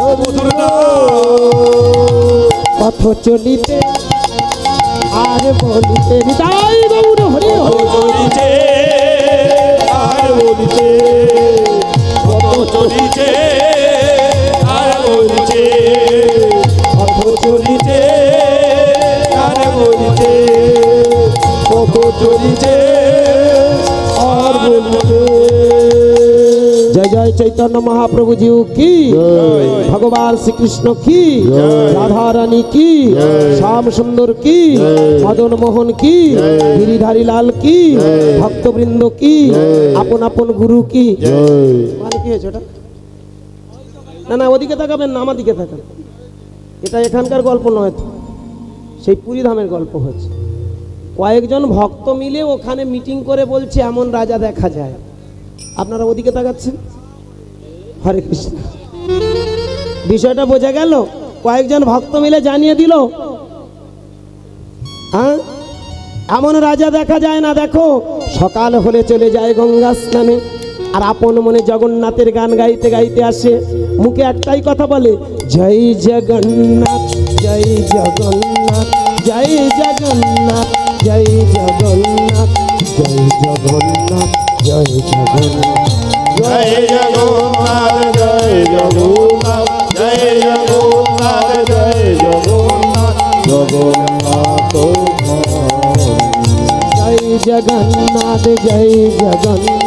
মধুর নাম। পথ চলিতে আর বলিতে নিতাই গৌর হরি কত হরি চলিছে আর বলিছে কত চলিছে আর বলিছে কত চলিছে আর বলিছে কত চলিছে আর বলিছে। জয় জয় চৈতন্য মহাপ্রভু জিউ কি জয়। ভগবান শ্রীকৃষ্ণ কি জয়। রাধা রানী কি জয়। শ্যাম সুন্দর কি জয়। মদন মোহন কি জয়। গিরিধারী লাল কি জয়। ভক্তবৃন্দ কি জয়। আপন আপন গুরু কি জয় মানে কি হয়েছে ওটা? না না ওদিকে তাকাবেন না, আমার দিকে তাকান। এটা এখানকার গল্প নয় তো, সেই পুরী ধামের গল্প হচ্ছে। কয়েকজন ভক্ত মিলে ওখানে মিটিং করে বলছে এমন রাজা দেখা যায়। আপনারা ওদিকে তাকাচ্ছেন। হরে কৃষ্ণ। বিষয়টা বোঝা গেল? কয়েকজন ভক্ত মিলে জানিয়ে দিল হ্যাঁ এমন রাজা দেখা যায় না। দেখো সকাল হলে চলে যায় গঙ্গা স্নানে, আর আপন মনে জগন্নাথের গান গাইতে গাইতে আসে, মুখে একটাই কথা বলে, জয় জগন্নাথ জয় জগন্নাথ জয় জগন্নাথ জয় জগন্নাথ জয় জগন্নাথ জয় জগন্নাথ। জয় জগন্নাথ জয় জগন্নাথ জয় জগন্নাথ জয় জগন্নাথ জগন্নাথ জয় জগন্নাথ জয় জগন্নাথ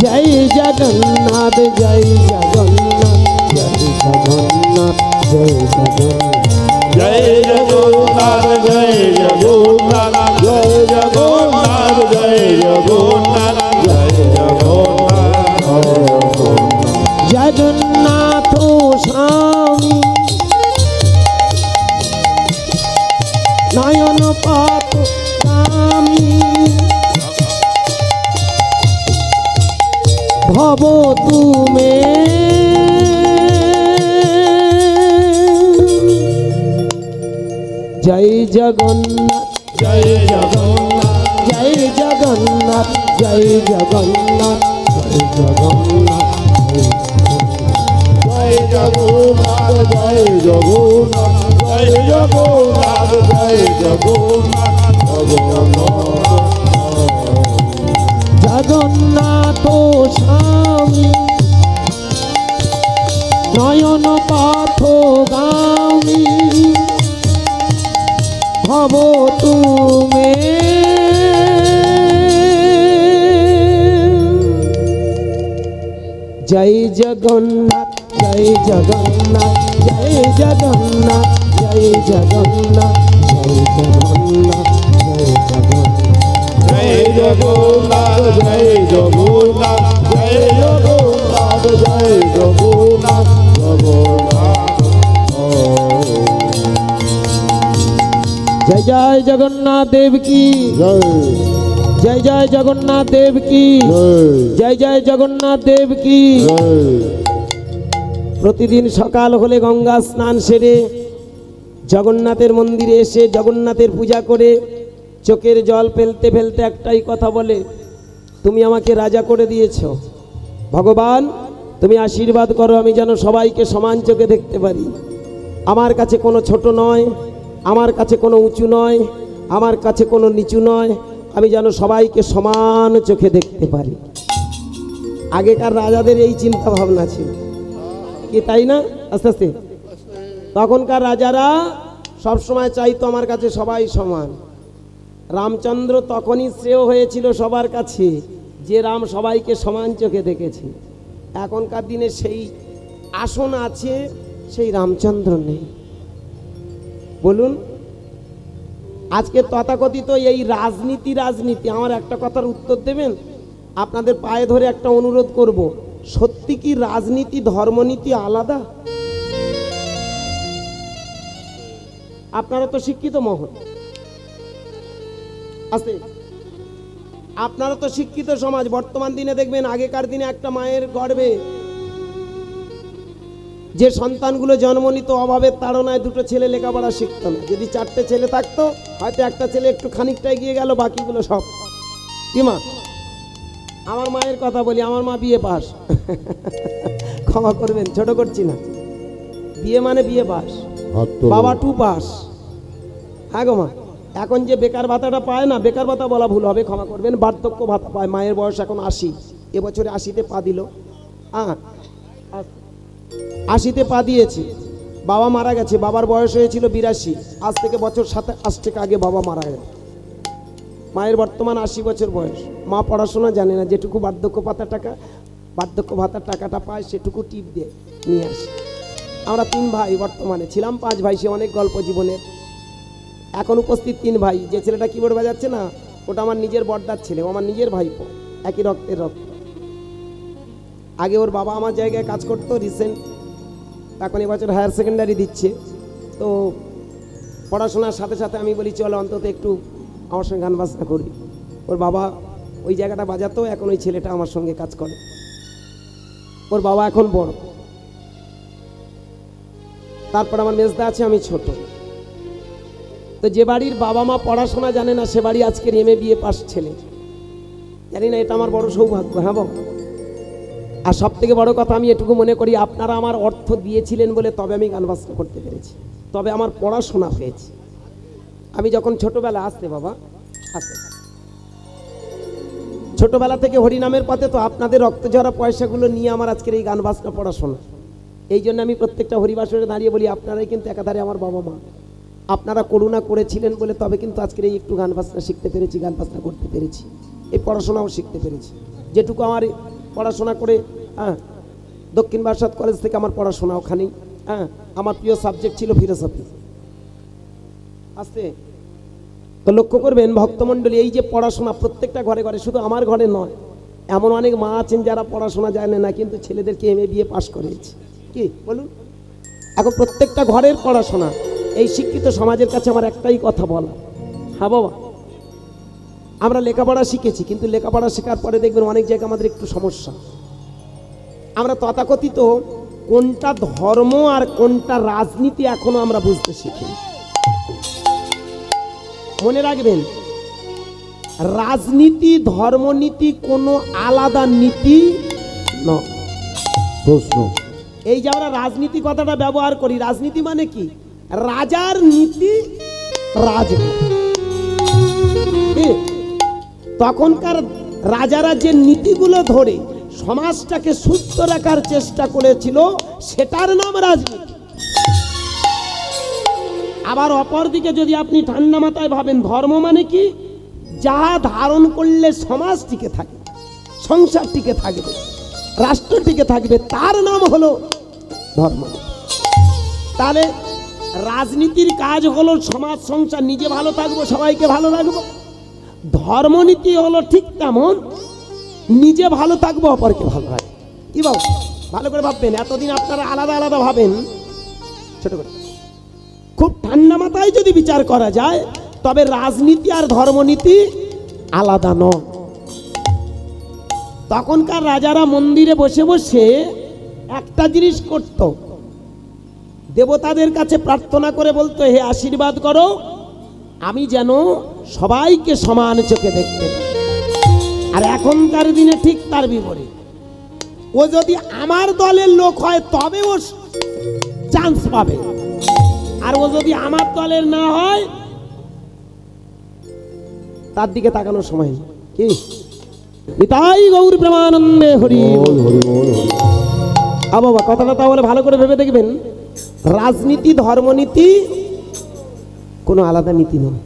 জয় জগন্নাথ জয় জগন্নাথ জয় জগন্নাথ জয় জগন্নাথ। জয় জগন্নাথ জয় জগন্নাথ জয় জগন্নাথ জয় জগন্নাথ জয় জগন্নাথ জগন্নাথ স্বামী নয়ন পাত স্বামী ভব তুমে জয় জগন্নাথ জয় জগন্নাথ জয় জগন্নাথ জয় জগন্নাথ জয় জগন্নাথ জয় জগন্নাথ জয় জগন্নাথ জয় জগন্নাথ জয় জগন্নাথ জগন্নাথ স্বামী নয়ন পাথ গামী ভব তুমে জয় জগন্নাথ জয় জগন্নাথ জয় জগন্নাথ জয় জগন্নাথ জয় জগন্নাথ জয় জগন্নাথ। জয় জগন্নাথ জয় জগন্নাথ জয় জগন্নাথ জয় জগন্নাথ জয় জয় জগন্নাথ দেব কি জয় জয় জয় জগন্নাথ দেব কি জয় জয় জয় জগন্নাথ দেব কি। জয় প্রতিদিন সকাল হলে গঙ্গা স্নান সেরে জগন্নাথের মন্দিরে এসে জগন্নাথের পূজা করে চোখের জল ফেলতে ফেলতে একটাই কথা বলে, তুমি আমাকে রাজা করে দিয়েছ ভগবান, তুমি আশীর্বাদ করো আমি যেন সবাইকে সমান চোখে দেখতে পারি। আমার কাছে কোনো ছোট নয়, আমার কাছে কোনো উঁচু নয়, আমার কাছে কোনো নিচু নয়, আমি যেন সবাইকে সমান চোখে দেখতে পারি। আগেকার রাজাদের এই চিন্তা ভাবনা ছিল কি, তাই না? আস্তে আস্তে তখনকার রাজারা সব সময় চাইতো আমার কাছে সবাই সমান। রামচন্দ্র তখনই শ্রেয় হয়েছিল সবার কাছে যে রাম সবাইকে সমান চোখে দেখেছে। এখনকার দিনে সেই আসন আছে, সেই রামচন্দ্র নেই। বলুন, আজকে তথাকথিত এই রাজনীতি আমার একটা কথার উত্তর দেবেন? আপনাদের পায়ে ধরে একটা অনুরোধ করব, সত্যি কি রাজনীতি ধর্মনীতি আলাদা? আপনারা তো শিক্ষিত মহল, আছে, আপনারা তো শিক্ষিত সমাজ। বর্তমান দিনে দেখবেন, আগেকার দিনে একটা মায়ের গর্ভে যে সন্তানগুলো জন্ম নিত অভাবের তাড়নায় দুটো ছেলে লেখাপড়া শিখতো না। যদি চারটে ছেলে থাকতো, হয়তো একটা ছেলে একটু খানিকটা এগিয়ে গেল, বাকিগুলো সব কি মা? আমার মায়ের কথা বলি, আমার মা বিএ পাস। ক্ষমা করবেন, ছোট করছি না, বিয়ে মানে বিএ পাস, হাত তোলো। বাবা 2 পাস। হ্যাঁ গো মা, এখন যে বেকার ভাতাটা পায় না, বেকার ভাতা বলা ভুল হবে, ক্ষমা করবেন, বার্ধক্য ভাতা পায়। মায়ের বয়স এখন 80, এবছরে 80-তে পা দিল। 80-তে পা দিয়েছে। বাবা মারা গেছে, বাবার বয়স হয়েছিল 82, আজ থেকে বছর 27 থেকে আগে বাবা মারা গেছে। মায়ের বর্তমান 80 বছর বয়স। মা পড়াশোনা জানে না, যেটুকু বার্ধক্য ভাতার টাকাটা পায় সেটুকু টিপ দিয়ে নিয়ে আসে। আমরা 3 ভাই, বর্তমানে ছিলাম 5 ভাই, সে অনেক গল্প জীবনের। এখন উপস্থিত 3 ভাই। যে ছেলেটা কিবোর্ড বাজাচ্ছে না, ওটা আমার নিজের বড়দার ছেলে, ও আমার নিজের ভাইপো, একই রক্তের রক্ত। আগে ওর বাবা আমার জায়গায় কাজ করতো, রিসেন্ট এখন এবছর হায়ার সেকেন্ডারি দিচ্ছে। তো পড়াশোনার সাথে সাথে আমি বলি চলো অন্তত একটু আমার সঙ্গে গান বাজনা করি। ওর বাবা ওই জায়গাটা বাজাতো, এখন ওই ছেলেটা আমার সঙ্গে কাজ করে। ওর বাবা এখন বড়। তারপর আমার মেজদা আছে, আমি ছোট। তো যে বাড়ির বাবা মা পড়াশোনা জানে না, সে বাড়ি আজকের MA BA পাস ছেলে। জানি না, এটা আমার বড় সৌভাগ্য। হ্যাঁ বাবা। আর সব থেকে বড় কথা, আমি এটুকু মনে করি আপনারা আমার অর্থ দিয়েছিলেন বলে তবে আমি গান বাজনা করতে পেরেছি, তবে আমার পড়াশোনা হয়েছে। আমি যখন ছোটবেলা আসতে বাবা আসতে ছোটবেলা থেকে হরিনামের পথে, তো আপনাদের রক্ত ঝরা পয়সাগুলো নিয়ে আমার আজকের এই গান বাজনা পড়াশোনা। এই জন্য আমি প্রত্যেকটা হরিবাসরে দাঁড়িয়ে বলি আপনারাই কিন্তু একাধারে আমার বাবা মা। আপনারা করুণা করেছিলেন বলে তবে কিন্তু আজকের এই একটু গান বাজনা শিখতে পেরেছি, গান বাজনা করতে পেরেছি, এই পড়াশোনাও শিখতে পেরেছি। যেটুকু আমার পড়াশোনা করে, দক্ষিণ বারাসাত কলেজ থেকে আমার পড়াশোনা ওখানেই। আমার প্রিয় সাবজেক্ট ছিল ফিলোসফি। আসতে তো লক্ষ্য করবেন ভক্তমণ্ডলী, এই যে পড়াশোনা প্রত্যেকটা ঘরে ঘরে, শুধু আমার ঘরে নয়, এমন অনেক মা আছেন যারা পড়াশোনা জানে না, কিন্তু ছেলেদেরকে MA BA পাস করেছে। কি বলুন? এখন প্রত্যেকটা ঘরের পড়াশোনা। এই শিক্ষিত সমাজের কাছে আমার একটাই কথা বলা, হ্যাঁ বাবা, আমরা লেখাপড়া শিখেছি, কিন্তু লেখাপড়া শেখার পরে দেখবেন অনেক জায়গায় আমাদের একটু সমস্যা। আমরা তথাকথিত কোনটা ধর্ম আর কোনটা রাজনীতি এখনো আমরা বুঝতে শিখিনি। মনে রাখবেন, রাজনীতি ধর্মনীতি কোনো আলাদা নীতি নয়। প্রশ্ন। এই যে আমরা রাজনীতি কথাটা ব্যবহার করি, রাজনীতি মানে কি? রাজার নীতি, রাজনীতি। তখনকার রাজারা যে নীতিগুলো ধরে সমাজটাকে সুস্থ রাখার চেষ্টা করেছিল, সেটার নাম রাজনীতি। আবার অপরদিকে যদি আপনি ঠান্ডা মাথায় ভাবেন, ধর্ম মানে কি? যা ধারণ করলে সমাজ টিকে থাকে, সংসার টিকে থাকবে, রাষ্ট্র টিকে থাকবে, তার নাম হলো ধর্ম। তাহলে রাজনীতির কাজ হলো সমাজ সংসার, নিজে ভালো থাকবো, সবাইকে ভালো রাখবো। ধর্মনীতি হলো ঠিক তেমন, নিজে ভালো থাকবো, অপরকে ভালো রাখবো। কি বাবু, ভালো করে ভাববেন। এতদিন আপনারা আলাদা আলাদা ভাবেন, ছোট করে খুব ঠান্ডা মাথায় যদি বিচার করা যায়, তবে রাজনীতি আর ধর্মনীতি আলাদা নয়। তখনকার রাজারা মন্দিরে বসে বসে একটা জিনিস করত, দেবতাদের কাছে প্রার্থনা করে বলতো, হে আশীর্বাদ করো, আমি যেন সবাইকে সমান চোখে দেখতে পাই। আর এখনকার দিনে ঠিক তার বিপরীত। ও যদি আমার দলের লোক হয় তবে ও চান্স পাবে, আর ও যদি আমার দলের না হয় তার দিকে তাকানোর সময় নেই। কি নিতাই গৌর প্রেমানন্দে হরি বল, হরি বল, হরি। বাবা, কথাটা তাহলে ভালো করে ভেবে দেখবেন, রাজনীতি ধর্মনীতি কোনো আলাদা নীতি নয়।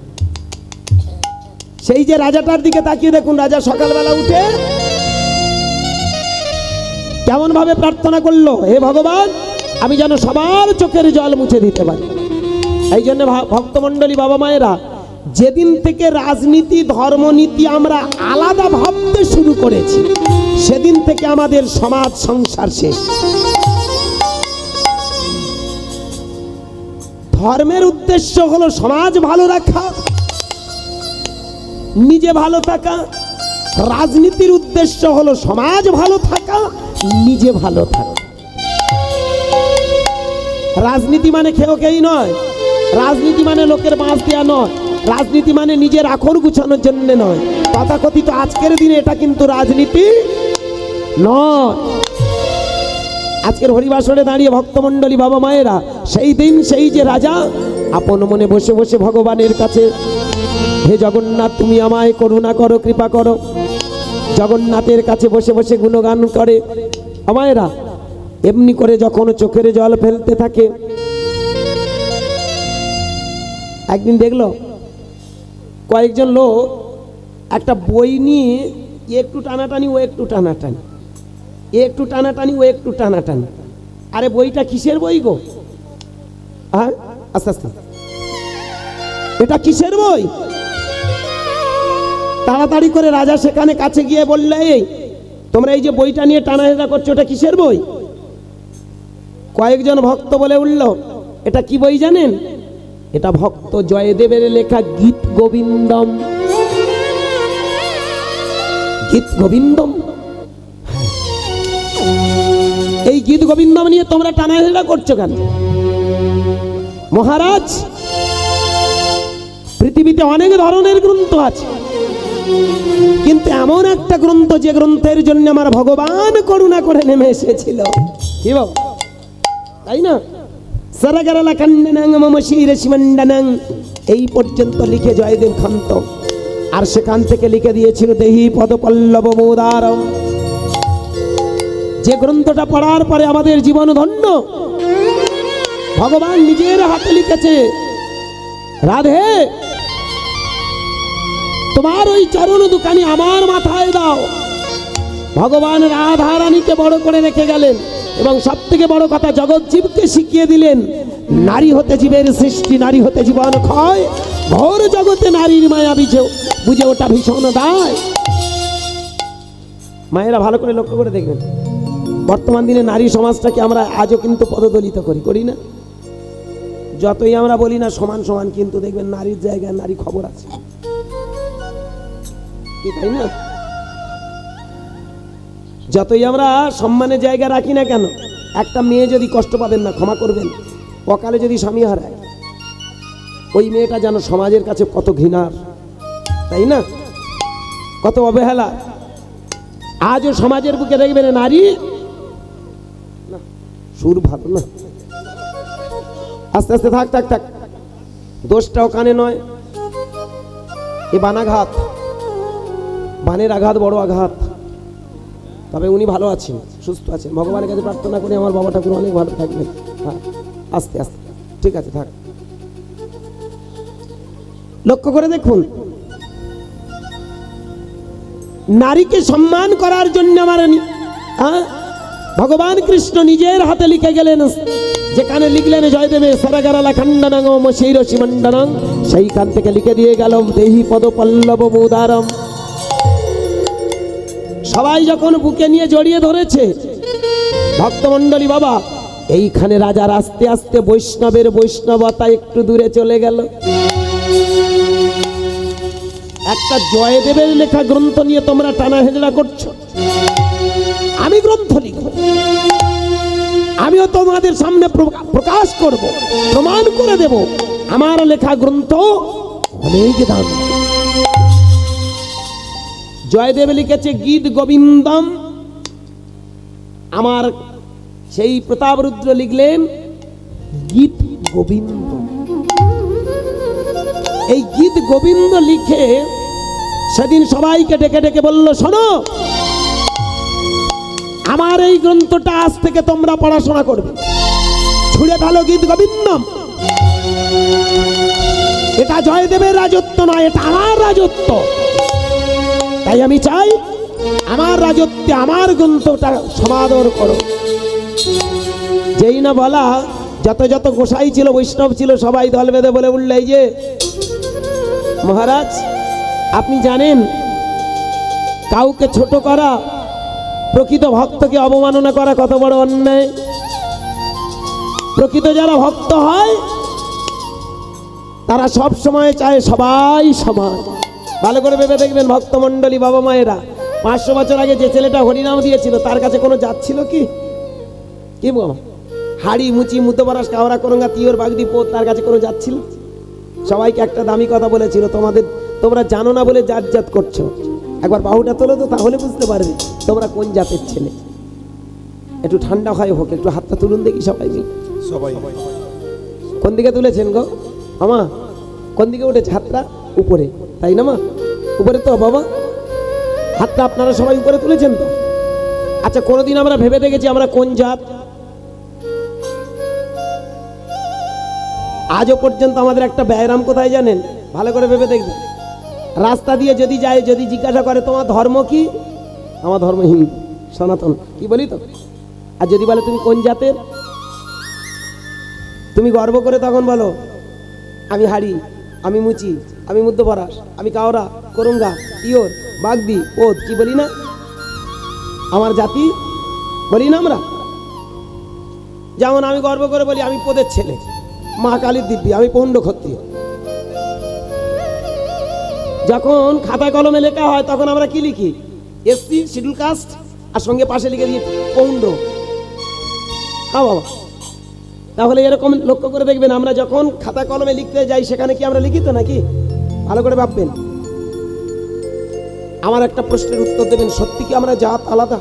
সেই যে রাজাটার দিকে তাকিয়ে দেখুন, রাজা সকালবেলা উঠে কেমন ভাবে প্রার্থনা করলো, হে ভগবান, আমি যেন সবার চোখের জল মুছে দিতে পারি। এই জন্য ভক্তমণ্ডলী বাবা মায়েরা, যেদিন থেকে রাজনীতি ধর্মনীতি আমরা আলাদা ভাবতে শুরু করেছি, সেদিন থেকে আমাদের সমাজ সংসার শেষ। ধর্মের উদ্দেশ্য হলো সমাজ ভালো রাখা, নিজে ভালো থাকা। রাজনীতির উদ্দেশ্য হলো সমাজ ভালো থাকা, নিজে ভালো থাকা। রাজনীতি মানে খেয়েই নয়, রাজনীতি মানে লোকের বাঁশ দেওয়া নয়, রাজনীতি মানে নিজের আখর গুছানোর জন্য নয়। তথাকথিত আজকের দিনে এটা কিন্তু রাজনীতি নয়। আজকের হরিবাসরে দাঁড়িয়ে ভক্তমণ্ডলী বাবা মায়েরা, সেই দিন সেই যে রাজা আপন মনে বসে বসে ভগবানের কাছে হে জগন্নাথ, তুমি আমায় করুণা করো, কৃপা করো। জগন্নাথের কাছে বসে বসে গুণগান করে আমায়রা। এমনি করে যখন চোখের জল ফেলতে থাকে, একদিন দেখলো কয়েকজন লোক একটা বই নিয়ে একটু টানাটানি, ও একটু টানাটানি, একটু টানাটানি, ও একটু টানাটানি। আরে বইটা কিসের বই গো? হ্যাঁ, আস্তে আস্তে, এটা কিসের বই? তাড়াতাড়ি করে রাজা সেখানে কাছে গিয়ে বললে, এই তোমরা এই যে বইটা নিয়ে টানাহেটা করছো, এটা কিসের বই? কয়েকজন ভক্ত বলে উঠল, এটা কি বই জানেন? এটা ভক্ত জয়দেবের লেখা গীত গোবিন্দম। গীত গোবিন্দম, এই গীত গোবিন্দম নিয়ে তোমরা টানাহেটা করছো কেন? মহারাজ, পৃথিবীতে অনেক ধরনের গ্রন্থ আছে, কিন্তু এমন একটা গ্রন্থ যে গ্রন্থের জন্য আমার ভগবান করুণা করে নেমে এসেছিল। কি বাবা, তাই না? সারাগারালা কান্নানাং মম শিরে শিমণ্ডানাং, এই পর্যন্ত লিখে জয়দেব খান্ত। আর সেখান থেকে লিখে দিয়েছিল দেহি পদপল্লব মোদারম। যে গ্রন্থটা পড়ার পরে আমাদের জীবন ধন্য। ভগবান নিজের হাতে লিখেছে, রাধে তোমার ওই চরণ দুখানি আমার মাথায় দাও। ভগবান রাধা রানীকে বড় করে রেখে গেলেন, এবং সব থেকে বড় কথা জগৎ জীবকে শিখিয়ে দিলেন, নারী হতে জীবের সৃষ্টি, নারী হতে জীবন ক্ষয়, ঘোর জগতে নারীর মায়া বুঝে ওটা ভীষণ দায়। মায়েরা ভালো করে লক্ষ্য করে দেখবেন, বর্তমান দিনে নারী সমাজটাকে আমরা আজও কিন্তু পদদলিত করি না? যতই আমরা বলি না সমান সমান, কিন্তু দেখবেন নারীর জায়গায় নারী খবর আছে, তাই না? যতই আমরা সম্মানের জায়গা রাখি না কেন, একটা মেয়ে যদি কষ্ট পাবেন না, ক্ষমা করবেন, অকালে যদি স্বামী হারায়, ওই মেয়েটা যেন সমাজের কাছে কত ঘৃণার, তাই না? কত অবহেলা। আজও সমাজের বুকে দেখবেন নারী, না সুর ভালো না, আস্তে আস্তে থাক থাক থাক, দোষটা ওখানে নয়, এ বানাঘাত, বানের আঘাত বড় আঘাত। তবে উনি ভালো আছেন, সুস্থ আছেন, ভগবানের কাছে প্রার্থনা করি আমার বাবা ঠাকুর অনেক ভালো থাকবেন। হ্যাঁ, আস্তে আস্তে, ঠিক আছে, থাক। লক্ষ্য করে দেখুন, নারীকে সম্মান করার জন্য আমার ভগবান কৃষ্ণ নিজের হাতে লিখে গেলেন, যেখানে লিখলেন জয়দেবে সারাগারালা খণ্ডনং ওম শিরসি মণ্ডনং, সেইখান থেকে লিখে দিয়ে গেল দেহি পদ পল্লব মোদারম। সবাই যখন বুকে নিয়ে জড়িয়ে ধরেছে, ভক্তমণ্ডলী বাবা, এইখানে রাজার আস্তে আস্তে বৈষ্ণবের বৈষ্ণবতা একটু দূরে চলে গেল। একটা জয়দেবের লেখা গ্রন্থ নিয়ে তোমরা টানা হেজড়া করছো। আমি গ্রন্থ লিখব, আমিও তোমাদের সামনে প্রকাশ করব, প্রমাণ করে দেব আমার লেখা গ্রন্থ অনেক দাম। জয়দেব লিখেছে গীত গোবিন্দম, আমার সেই প্রতাপরুদ্র লিখলেন গীত গোবিন্দ। এই গীত গোবিন্দ লিখে সেদিন সবাইকে ডেকে ডেকে বলল, শোনো, আমার এই গ্রন্থটা আজ থেকে তোমরা পড়াশোনা করবে, ছুঁড়ে ফেলো গীত গোবিন্দম। এটা জয়দেবের রাজত্ব নয়, এটা আমার রাজত্ব। তাই আমি চাই আমার রাজত্বে আমার গ্রন্থটা সমাদর করো। যেই না বলা, যত যত গোসাই ছিল, বৈষ্ণব ছিল, সবাই দল বেঁধে বলে উঠল, এই যে মহারাজ, আপনি জানেন কাউকে ছোট করা, প্রকৃত ভক্তকে অবমাননা করা কত বড় অন্যায়। প্রকৃত যারা ভক্ত হয় তারা সব সময় চায় সবাই সমান। ভালো করে ভেবে দেখবেন ভক্তমণ্ডলী বাবা মায়েরা, 500 বছর আগে যে ছেলেটা হরিনাম দিয়েছিল তার কাছে কোনো জাত ছিল কি? কি বাবা, হাড়ি মুচি মুতোবারাস কাওড়া করঙ্গা তিওর বাগদি পোত, তার কাছে কোনো জাত ছিল? সবাইকে একটা দামি কথা বলেছিল, তোমরা জানো না বলে জাত জাত করছো। একবার বাহুটা তোলো তো, তাহলে বুঝতে পারবে তোমরা কোন জাতের ছেলে। একটু ঠান্ডা হয় হোক, একটু হাতটা তুলুন দেখি সবাই মিলে। সবাই কোন দিকে তুলেছেন গো আমা? কোন দিকে উঠেছে হাতটা? উপরে। তাই না মা? উপরে তো বাবা, হাতটা আপনারা সবাই উপরে তুলেছেন তো? আচ্ছা, কোনোদিন আমরা ভেবে দেখেছি আমরা কোন জাত? আজও পর্যন্ত আমাদের একটা ব্যায়াম কোথায় জানেন? ভালো করে ভেবে দেখবেন। রাস্তা দিয়ে যদি যায়, যদি জিজ্ঞাসা করে তোমার ধর্ম কি, আমার ধর্ম হিন্দু সনাতন, কি বলি তো? আর যদি বলে তুমি কোন জাতের, তুমি গর্ব করে তখন বলো আমি হাড়ি, আমি মুচি, আমি মধ্যপরাস, আমি কাওড়া, করুঙ্গা, ইয়োর, বাগদি, ওদ, কি বলি না? আমার জাতি বলি না আমরা? যেমন আমি গর্ব করে বলি আমি পোদের ছেলে, মা কালীর দিব্যি, আমি পৌণ্ড ক্ষত্রিয়। যখন খাতায় কলমে লেখা হয় তখন আমরা কি লিখি? এসসি, শিডিউল কাস্ট, আর সঙ্গে পাশে লিখে দিই পৌণ্ড। হ্যাঁ বাবা, তাহলে এরকম লক্ষ্য করে দেখবেন, আমরা যখন খাতা কলমে লিখতে যাই সেখানে কি আমরা লিখি তো নাকি? ভালো করে ভাববেন। আমার একটা প্রশ্নের উত্তর দেবেন, সত্যি কি আমরা জাত আলাদা?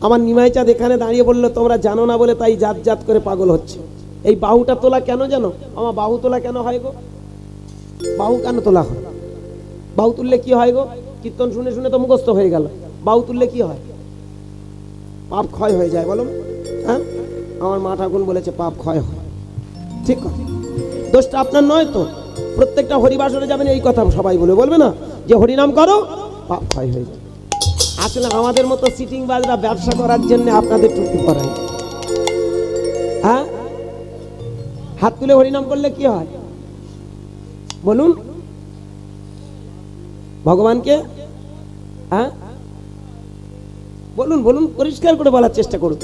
আমার নিমাই চাঁদ এখানে দাঁড়িয়ে বললো তোমরা জানো না বলে তাই জাত জাত করে পাগল হচ্ছে। এই বাহুটা তোলা কেন জানো? আমার বাহু তোলা কেন হয় গো? বাহু কেন তোলা হয়? বাহু তুললে কি হয় গো? কীর্তন শুনে শুনে তো মুখস্থ হয়ে গেল। বাহু তুললে কি হয়? পাপ ক্ষয় হয়ে যায়, বলো? হ্যাঁ, আমার মা ঠাকুর বলেছে পাপ ক্ষয় হয়। ঠিক কথা, দোষটা আপনার নয় তো। প্রত্যেকটা হরিবাসরে যাবেন এই কথা সবাই বলবে না যে হরিনাম করো, পাপ ক্ষয় হয়ে যায়। আসলে আমাদের মতো সিটিং বাজরা ব্যবসা করার জন্য আপনাদের টুপি করাই। হ্যাঁ, হাত তুলে হরিনাম করলে কি হয় বলুন ভগবানকে? হ্যাঁ বলুন, বলুন, পরিষ্কার করে বলার চেষ্টা করুন।